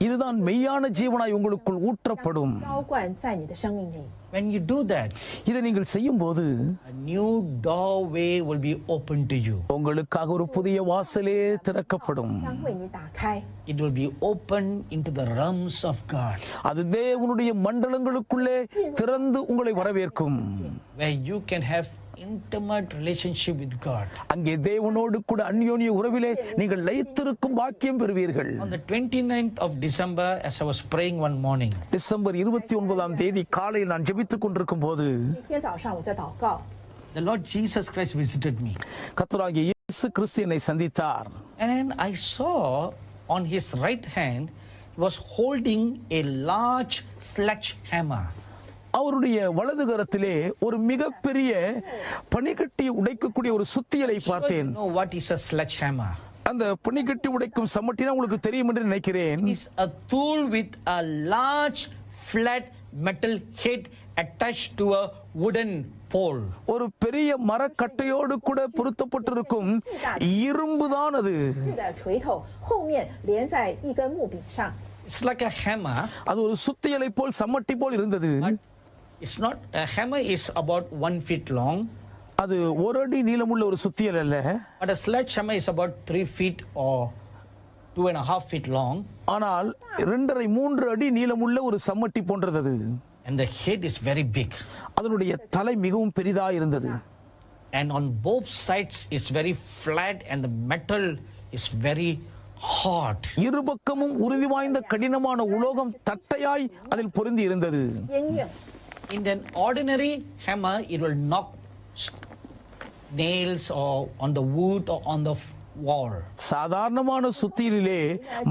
இதுதான் மெய்யான ஜீவனாய் உங்களுக்குள் ஊற்றப்படும். 浇灌在你的生命里。 When you do that, இதை நீங்கள் செய்யும் போது a new doorway will be open to you. உங்களுக்காக ஒரு புதிய வாசலே திறக்கப்படும். 将为你打开， It will be open into the realms of God, அது தேவனுடைய மண்டலங்களுக்குள்ளே திறந்து உங்களை வரவேற்கும். where you can have intimate relationship with God. அங்கே தேவனோடு கூட அந்யோன்ய உறவிலே நீங்கள் லயித்திருக்கும் பாக்கியம் பெறுவீர்கள். On the 29th of December, as I was praying one morning, December 29ஆம் தேதி காலையில் நான் ஜெபித்துக் கொண்டிருக்கும் போது 一天早上我在祷告， the Lord Jesus Christ visited me. கர்த்தராகிய இயேசு கிறிஸ்து என்னை சந்தித்தார். And I saw on his right hand, he was holding a large sledgehammer. அவருடைய வலது கரத்திலே ஒரு மிகப்பெரிய பனிக்கட்டி உடைக்கக்கூடிய ஒரு சுத்தியலை Sure, you பார்த்தேன். know what is a sledgehammer? அந்த பனிக்கட்டி உடைக்கும் சம்மட்டினா உங்களுக்கு தெரியும் என்று நினைக்கிறேன். It's a tool with a large flat metal head attached to a wooden pole. ஒரு பெரிய மரக்கட்டையோடு கூட பொருத்தப்பட்டிருக்கும் இரும்பு தான் அது. 是的锤头后面连在一根木柄上， It's like a hammer. அது ஒரு சுத்தியலை போல் சம்மட்டி போல் இருந்தது. But it's not, a hammer is about 1 feet long, அது ஒரு அடி நீளமுள்ள ஒரு சுத்தியல் அல்ல. but a sledgehammer is about 3 feet or 2.5 feet long, ஆனால் 2.5-3 அடி நீளமுள்ள ஒரு சம்மட்டி போன்றது அது. and the head is very big. அதனுடைய தலை மிகவும் பெரிதா இருந்தது. And on both sides it's very flat and the metal is very hard. இருபக்கமும் உறுதி வாய்ந்த கடினமான உலோகம் தட்டையாய் அதில் பொருந்தி இருந்தது. 坚硬。 In an ordinary hammer, it will knock nails or on the wood or on the wall. சாதாரணமான சுத்தியிலே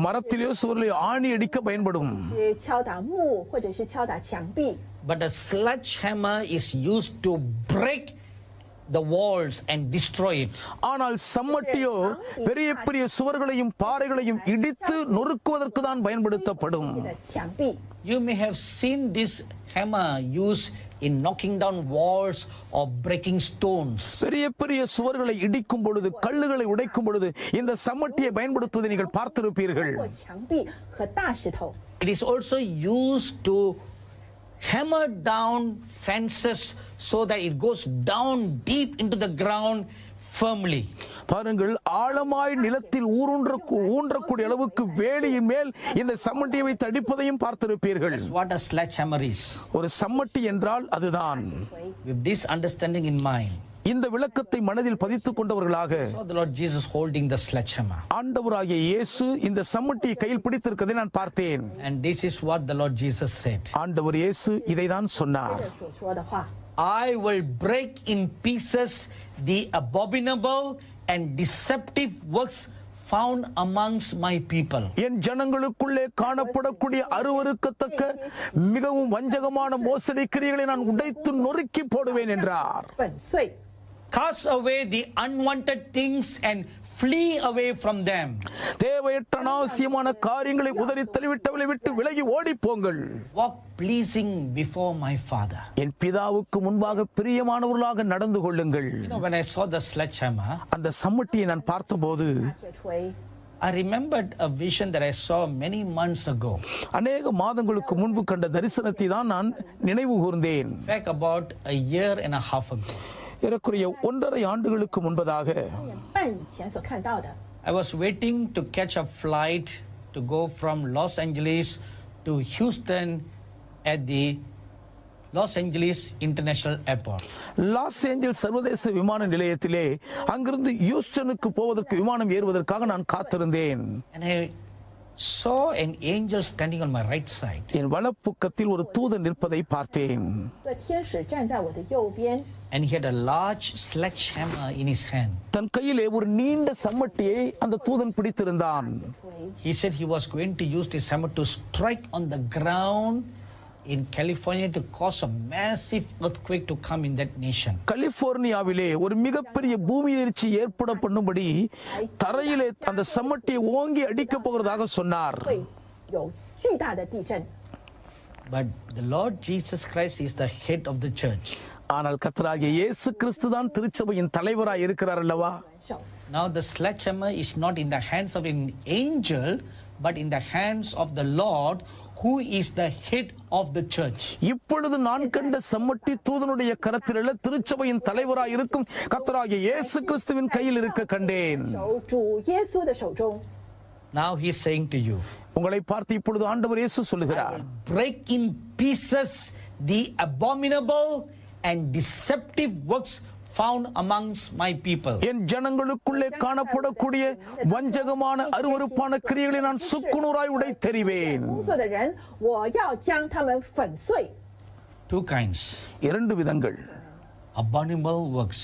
மரத்திலேயோ சுவரிலேயோ ஆணி அடிக்க பயன்படும். 是敲打木或者是敲打墙壁， But a sledgehammer is used to break the walls and destroy it. ஆனால் சம்மட்டியோ பெரிய பெரிய சுவர்களையும் பாறைகளையும் இடித்து நொறுக்குவதற்கு தான் பயன்படுத்தப்படும். 的墙壁。 You may have seen this hammer used in knocking down walls or breaking stones. பெரிய பெரிய சுவர்களை இடிக்கும் பொழுது கல்லுகளை உடைக்கும் பொழுது இந்த சம்மட்டியை பயன்படுத்துவதை நீங்கள் பார்த்திருப்பீர்கள். 或墙壁和大石头， It is also used to hammer down fences so that it goes down deep into the ground firmly. பாருங்கள், ஆழமாய் நிலத்தில் ஊன்றக்கூடிய அளவுக்கு வேலியின் மேல் இந்த சம்மட்டியை வைத்து அடிப்பதையும் பார்த்திருப்பீர்கள். What a sledgehammer is. ஒரு சம்மட்டி என்றால் அதுதான். With this understanding in mind, இந்த விளக்கத்தை மனதில் பதித்துக் கொண்டவர்களாக saw the Lord Jesus holding the sledgehammer. ஆண்டவராகிய இயேசு இந்த சம்மட்டியை கையில் பிடித்திருக்கதை நான் பார்த்தேன். And this is what the Lord Jesus said. ஆண்டவர் இயேசு இதைதான் சொன்னார். 这所说的话， I will break in pieces the abominable and deceptive works found amongst my people. என் ஜனங்களுக்குள்ளே காணப்படக்கூடிய அருவருக்கத்தக்க மிகவும் வஞ்சகமான மோசடி கிரியைகளை நான் உடைத்து நொறுக்கி போடுவேன் என்றார். 粉碎， Cast away the unwanted things and flee away from them. தேவையற்ற அனாவசியமான காரியங்களை உதறி தள்ளிவிட்டவளை விட்டு விலகி ஓடிப்போங்கள். Walk pleasing before my Father. என் பிதாவுக்கு முன்பாக பிரியமானவர்களாக நடந்து கொள்ளுங்கள். You know, when I saw the sledgehammer, அந்த சம்மட்டியை நான் பார்த்தபோது 铁锤， I remembered a vision that I saw many months ago. அநேக மாதங்களுக்கு முன்பு கண்ட தரிசனத்தை தான் நான் நினைவு கூர்ந்தேன். In fact, about a year and a half ago. ஏறக்குறைய 1.5 ஆண்டுகளுக்கு முன்பதாக 1年半以前所看到的， I was waiting to catch a flight to go from Los Angeles to Houston at the Los Angeles International Airport. Los Angeles சர்வதேச விமான நிலையத்திலே அங்கிருந்து ஹியூஸ்டனுக்கு போவதற்கு விமானம் ஏறுவதற்காக நான் காத்திருந்தேன். And I saw an angel standing on my right side. என் வலப்பக்கத்தில் ஒரு தூதன் நிற்பதை பார்த்தேன். 这天使站在我的右边， And he had a large sledgehammer in his hand. தன் கையிலே ஒரு நீண்ட சம்மட்டியை அந்த தூதன் பிடித்திருந்தான். 锤， He said he was going to use this hammer to strike on the ground in California to cause a massive earthquake to come in that nation. கலிபோர்னியாவிலே ஒரு மிகப்பெரிய பூமி அதிர்ச்சி ஏற்பட பண்ணும்படி தரையிலே அந்த சம்மட்டியை ஓங்கி அடிக்கப் போகிறதாக சொன்னார். 会有巨大的地震。 But the Lord Jesus Christ is the head of the church. ஆனால் கர்த்தராகிய இயேசு கிறிஸ்து தான் திருச்சபையின் தலைவராய் இருக்கிறார் அல்லவா? 手 Now the sledgehammer is not in the hands of an angel, but in the hands of the Lord, who is the head of the church. இப்பொழுது நான் கண்ட சம்மட்டி தூதனுடைய கரத்திலுள்ள திருச்சபையின் தலைவராய் இருக்கும் கர்த்தராகிய இயேசு கிறிஸ்துவின் கையில் இருக்க கண்டேன். 手主耶稣的手中。 Now he is saying to you, உங்களை பார்த்து இப்பொழுது ஆண்டவர் இயேசு சொல்லுகிறார், break in pieces the abominable and deceptive works found amongst my people. என் ஜனங்களுக்குள்ளே காணப்படக்கூடிய வஞ்சகமான அருவருப்பான கிரியைகளை நான் சுக்குநூறாய் உடைத்தெறிவேன். 工作的人，我要将他们粉碎。 Two kinds. 2 விதங்கள். Abominable works.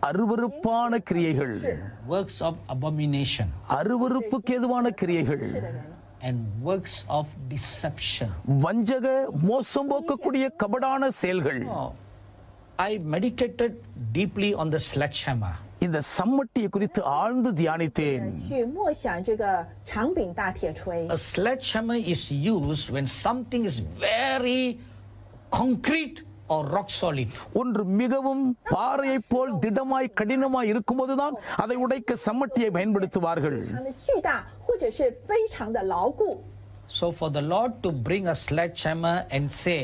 அருவருப்பான கிரியைகள், Works of abomination. அருவருப்புக்கு ஏதுவான கிரியைகள், And works of deception. வஞ்சக மோசம் போக்கக்கூடிய கபடான செயல்கள். Oh, I meditated deeply on the sledgehammer. இந்த சம்மட்டியை குறித்து ஆழ்ந்து தியானித்தேன். 去默想这个长柄大铁锤。 A sledgehammer is used when something is very concrete or rock solid. ஒன்று மிகவும் பாறையைப் போல் திடமாய் கடினமாய் இருக்கும்போதுதான் அதை உடைக்க சம்மட்டியை பயன்படுத்துவார்கள். 非常的巨大，或者是非常的牢固。 So for the Lord to bring a sledgehammer and say,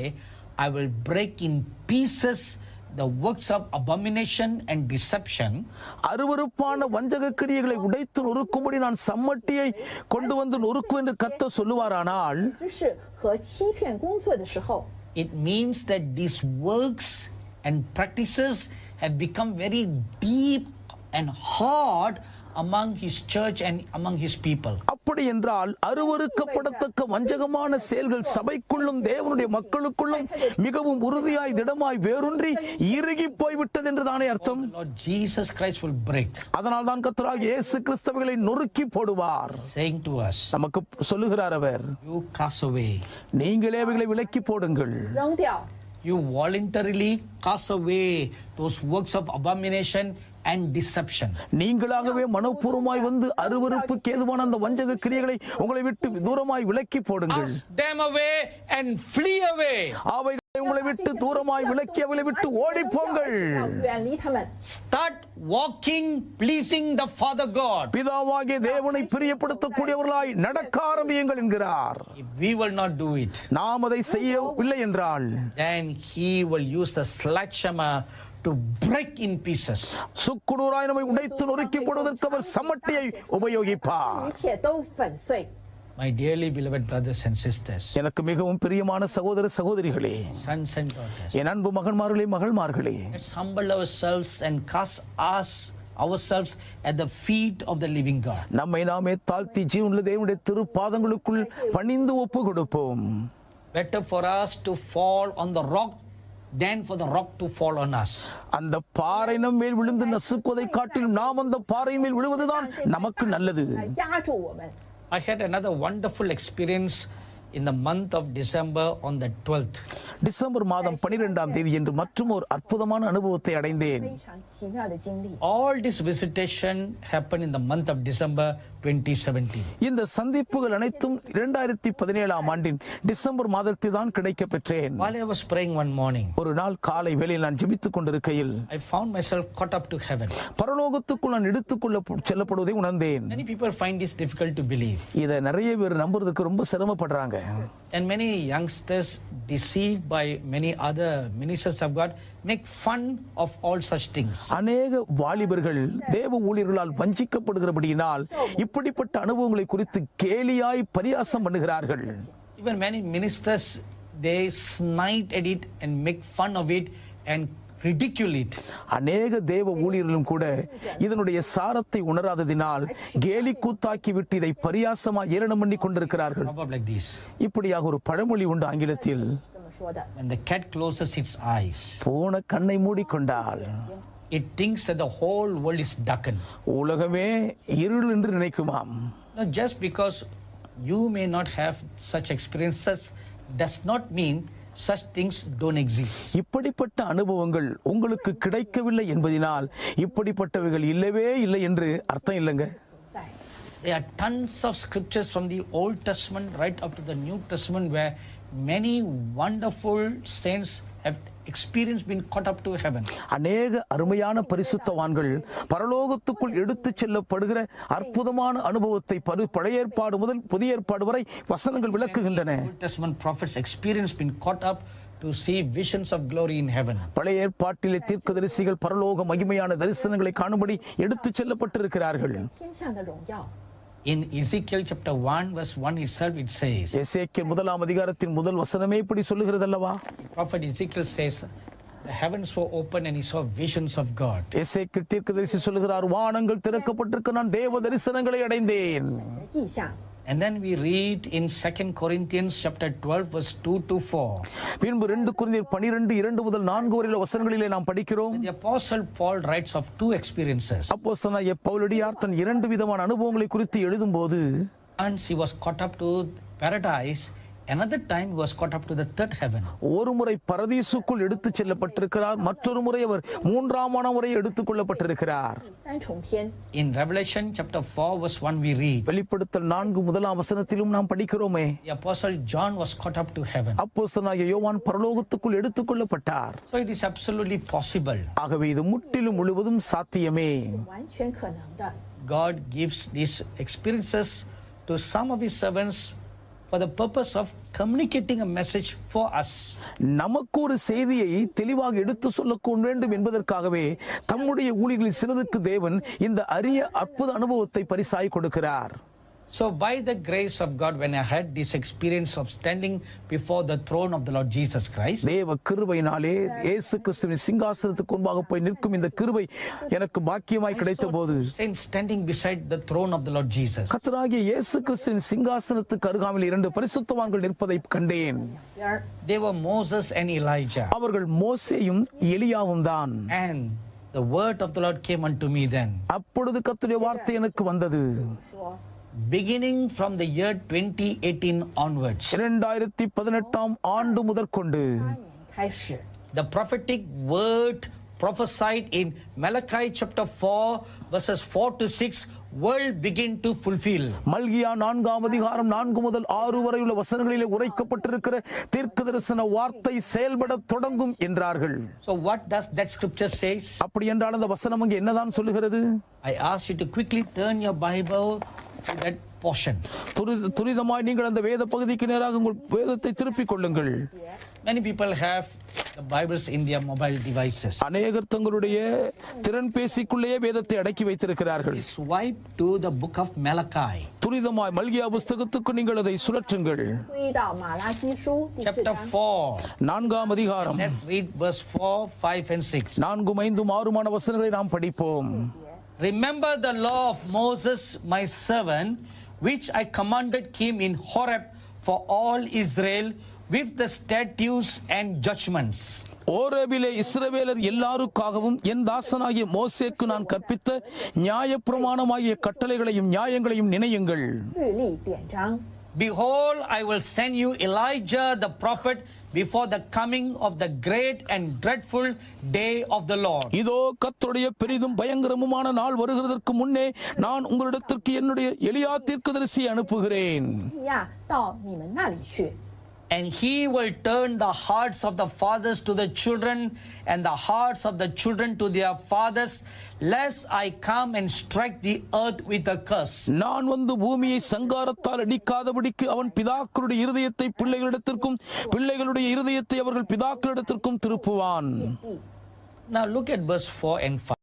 I will break in pieces the works of abomination and deception, அருவருப்பான வஞ்சக கிரியைகளை உடைத்து நொறுக்கும்படி நான் சம்மட்டியை கொண்டு வந்து நொறுக்கு என்று கர்த்தர் சொல்லுவாரானால், 就是和欺骗工作的时候， it means that these works and practices have become very deep and hard among his church and among his people. அப்படி என்றால் அருவருக்கப்படத்தக்க வஞ்சகமான செயல்கள் சபைக்குள்ளும் தேவனுடைய மக்களுக்குள்ளும் மிகவும் உறுதியாய் திடமாய் வேரூன்றி இறுகி போய்விட்டது என்று தானே அர்த்தம். Lord Jesus Christ will break, அதனால் தான் கர்த்தராகிய இயேசு கிறிஸ்துவை நொறுக்கி போடுவார். saying to us, நமக்கு சொல்லுகிறார் அவர், you cast away. நீங்களே அவைகளை விலக்கி போடுங்கள். 扔掉。 You voluntarily cast away those works of abomination and deception. நீங்களாகவே மனப்பூர்வமாய் வந்து அருவருப்புக்கு ஏதுவான அந்த வஞ்சக கிரியைகளை உங்களை விட்டு தூரமாய் விலக்கி போடுங்கள். Cast them away and flee away. அவைகளை உங்களை விட்டு தூரமாய் விலக்கி அவளை விட்டு ஓடி போங்கள். 远离他们。 Start walking pleasing the Father God. பிதாவாகிய தேவனை பிரியப்படுத்தக்கூடியவர்களாய் நடக்க ஆரம்பியுங்கள் என்கிறார். If we will not do it, நாம் அதை செய்யவில்லை என்றால் then he will use the sledgehammer to break in pieces. சுக்குநூறாய் நம்மை உடைத்து நொறுக்கி போடுவதற்கு அவர் சம்மட்டியை உபயோகிப்பார். 一切都粉碎。 My dearly beloved brothers and sisters, எனக்கு மிகவும் பிரியமான சகோதர சகோதரிகளே, sons and daughters, என் அன்பு மகன்மார்களே மகள்மார்களே, let's humble ourselves and cast ourselves at the feet of the living God. நம்மை நாமே தாழ்த்தி ஜீவனுள்ள தேவனுடைய திருப்பாதங்களுக்குள் பணிந்து ஒப்பு கொடுப்போம். Better for us to fall on the rock than for the rock to fall on us. அந்த பாறை நம் மேல் விழுந்து நசுக்குவதை காட்டிலும் நாம் அந்த பாறை மேல் விழுவதுதான் நமக்கு நல்லது. 来压住我们。 I had another wonderful experience in the month of December on the 12th. December மாதம் 12ஆம் தேதி என்று மற்றும் ஒரு அற்புதமான அனுபவத்தை அடைந்தேன். 非常奇妙的经历。 All this visitation happened in the month of December 2017. இந்த சந்திப்புகள் அனைத்தும் 2017ஆம் ஆண்டின் டிசம்பர் மாதத்தில் தான் கிடைக்கப் பெற்றேன். While I was praying one morning, ஒரு நாள் காலை வேளையில் நான் ஜெபித்துக் கொண்டிருக்கையில் I found myself caught up to heaven. பரலோகத்துக்குள் நான் எடுத்துக்கொள்ள செல்லப்படுவதை உணர்ந்தேன். Many people find this difficult to believe. இதை நிறைய பேர் நம்புறதுக்கு ரொம்ப சிரமப்படுறாங்க. And many youngsters, deceived by many other ministers of God, make fun of all such things. அநேக வாலிபர்கள் தேவ ஊழியர்களால் வஞ்சிக்கப்படுகிறபடியினால் இப்படிப்பட்ட அனுபவங்களை குறித்து கேலியாய் பரியாசம் பண்ணுகிறார்கள். Even many ministers, they snide at it and make fun of it and ridicule it. அநேக தேவ ஊழியர்களும் கூட இதனுடைய சாரத்தை உணராததினால் கேலி கூத்தாக்கி விட்டு இதை பரியாசமாய் ஏளனம் பண்ணி கொண்டிருக்கிறார்கள். Proverb like this: இப்படியாக ஒரு பழமொழி உண்டு ஆங்கிலத்தில், 这么说的。 when the cat closes its eyes, போன கண்ணை மூடிக்கொண்டால் it thinks that the whole world is darkened. உலகமே இருள் என்று நினைக்குமாம். Now, just because you may not have such experiences does not mean such things don't exist. இப்படிப்பட்ட அனுபவங்கள் உங்களுக்கு கிடைக்கவில்லை என்பதினால் இப்படிப்பட்டவைகள் இல்லவே இல்லை என்று அர்த்தம் இல்லைங்க. 在 There are tons of scriptures from the Old Testament right up to the New Testament where many wonderful saints have experience been caught up to heaven. அநேக அருமையான பரிசுத்தவான்கள் பரலோகத்துக்குள் எடுத்துச் செல்லப்படுகிற அற்புதமான அனுபவத்தை பழைய ஏற்பாடு முதல் புதிய ஏற்பாடு வரை வசனங்கள் விளக்குகின்றன. Old Testament prophets experience been caught up to see visions of glory in heaven. பழைய ஏற்பாட்டிலே தீர்க்கதரிசிகள் பரலோக மகிமையான தரிசனங்களை காணும்படி எடுத்துச் செல்லப்பட்டிருக்கிறார்கள். 天上的荣耀。 In Ezekiel chapter 1 verse 1 itself it says, எசேக்கியேல் முதலாம் அதிகாரத்தின் முதல் வசனமே இப்படி சொல்லுகிறது அல்லவா? prophet Ezekiel says, the heavens were open and he saw visions of God. எசேக்கியேல் தீர்க்கதரிசி சொல்லுகிறார், வானங்கள் திறக்கப்பட்டிருக்க நான் தேவ தரிசனங்களை அடைந்தேன். 意象。 And then we read in 2 Corinthians chapter 12 verse 2 to 4. பின்பு 2 கொரிந்தியர் 12:2 முதல் 4 வரையிலுள்ள வசனங்களிலே நாம் படிக்கிறோம். The apostle Paul writes of two experiences. அப்போஸ்தலனாகிய பவுலடியார் தன் 2 விதமான அனுபவங்களை குறித்து எழுதும்போது, Once he was caught up to paradise, another time he was caught up to the third heaven. ஒரு முறை பரதீசுக்குள் எடுத்துச் செல்லப்பட்டிருக்கிறார், மற்றொரு முறை அவர் 3ஆம் முறை எடுத்துக் கொள்ளப்பட்டிருக்கிறார். 三重天。 In Revelation chapter 4 verse 1 we read, வெளிப்படுத்தல் 4 முதலாம் வசனத்திலும் நாம் படிக்கிறோமே, the apostle John was caught up to heaven. அப்போஸ்தலனாகிய யோவான் பரலோகத்துக்குள் எடுத்துக் கொள்ளப்பட்டார். So it is absolutely possible. ஆகவே இது முற்றிலும் முழுவதும் சாத்தியமே. 完全可能的。 God gives these experiences to some of his servants for the purpose of communicating a message for us. நமக்கு ஒரு செய்தியை தெளிவாக எடுத்து சொல்ல வேண்டும் என்பதற்காகவே தம்முடைய ஊழியர்களில் சிலருக்கு தேவன் இந்த அரிய அற்புத அனுபவத்தை பரிசாய் கொடுக்கிறார். So by the grace of God, when I had this experience of standing before the throne of the Lord Jesus Christ, தேவ கிருபையினாலே இயேசு கிறிஸ்துவின் சிங்காசனத்துக்கு முன்பாக போய் நிற்கும் இந்த கிருபை எனக்கு பாக்கியமாய் கிடைத்த போது, saints standing beside the throne of the Lord Jesus. கர்த்தராகிய இயேசு கிறிஸ்துவின் சிங்காசனத்துக்கு அருகாமையில் 2 பரிசுத்தவான்கள் நிற்பதை கண்டேன். 边儿 They were Moses and Elijah. அவர்கள் மோசேயும் எலியாவும் தான். And the word of the Lord came unto me then. அப்பொழுது கர்த்தருடைய வார்த்தை எனக்கு வந்தது. 说， Beginning from the year 2018 onwards, 2018ஆம் ஆண்டு முதற்கொண்டு 8年开始， the prophetic word prophesied in Malachi chapter 4 verses 4 to 6 will begin to fulfill. மல்கியா 4ஆம் அதிகாரம் 4 முதல் 6 வரை உள்ள வசனங்களிலே உரைக்கப்பட்டிருக்கிற தீர்க்கதரிசன வார்த்தை செயல்பட தொடங்கும் என்றார்கள். So what does that scripture says? அப்படி என்றால் அந்த வசனம் அங்கே என்னதான் சொல்லுகிறது? I ask you to quickly turn your Bible to that portion. துரிதமாய் நீங்கள் அந்த வேத பகுதிக்கு நேராக உங்கள் வேதத்தை திருப்பிக் கொள்ளுங்கள். Many people have the Bibles in their mobile devices. அநேகர் தங்களுடைய திறன்பேசிக்குள்ளேயே வேதத்தை அடக்கி வைத்திருக்கிறார்கள். Swipe to the book of Malachi. துரிதமாய் மல்கியா புஸ்தகத்துக்கு நீங்கள் அதை சுழற்றுங்கள். 注意到马拉基书第4 Chapter 章， 4. 4ஆம் அதிகாரம் Let's read verse 4, 5 and 6. 4, 5, 6 வசனங்களை நாம் படிப்போம். Remember the law of Moses my servant, which I commanded him in Horeb for all Israel, with the statutes and judgments. ஓரேபிலே இஸ்ரவேலர் எல்லாருக்காகவும் என் தாசனாகிய மோசேக்கு நான் கற்பித்த நியாயப்பிரமாணமாகிய கட்டளைகளையும் நியாயங்களையும் நினையுங்கள். 律例典章。 Behold, I will send you Elijah the prophet before the coming of the great and dreadful day of the Lord. இதோ கர்த்தருடைய பெரிதும் பயங்கரமுமான நாள் வருகிறதற்கு முன்னே நான் உங்களிடத்திற்கு என்னுடைய எலியா தீர்க்கதரிசியை அனுப்புகிறேன். 利亚到你们那里去， And he will turn the hearts of the fathers to the children, and the hearts of the children to their fathers, lest I come and strike the earth with a curse. நான் வந்து பூமியை சங்காரத்தால் அடிக்காதபடிக்கு அவன் பிதாக்களுடைய இருதயத்தை பிள்ளைகளிடத்திற்கும் பிள்ளைகளுடைய இருதயத்தை அவர்கள் பிதாக்களிடத்திற்கும் திருப்புவான். Now look at verse 4 and 5.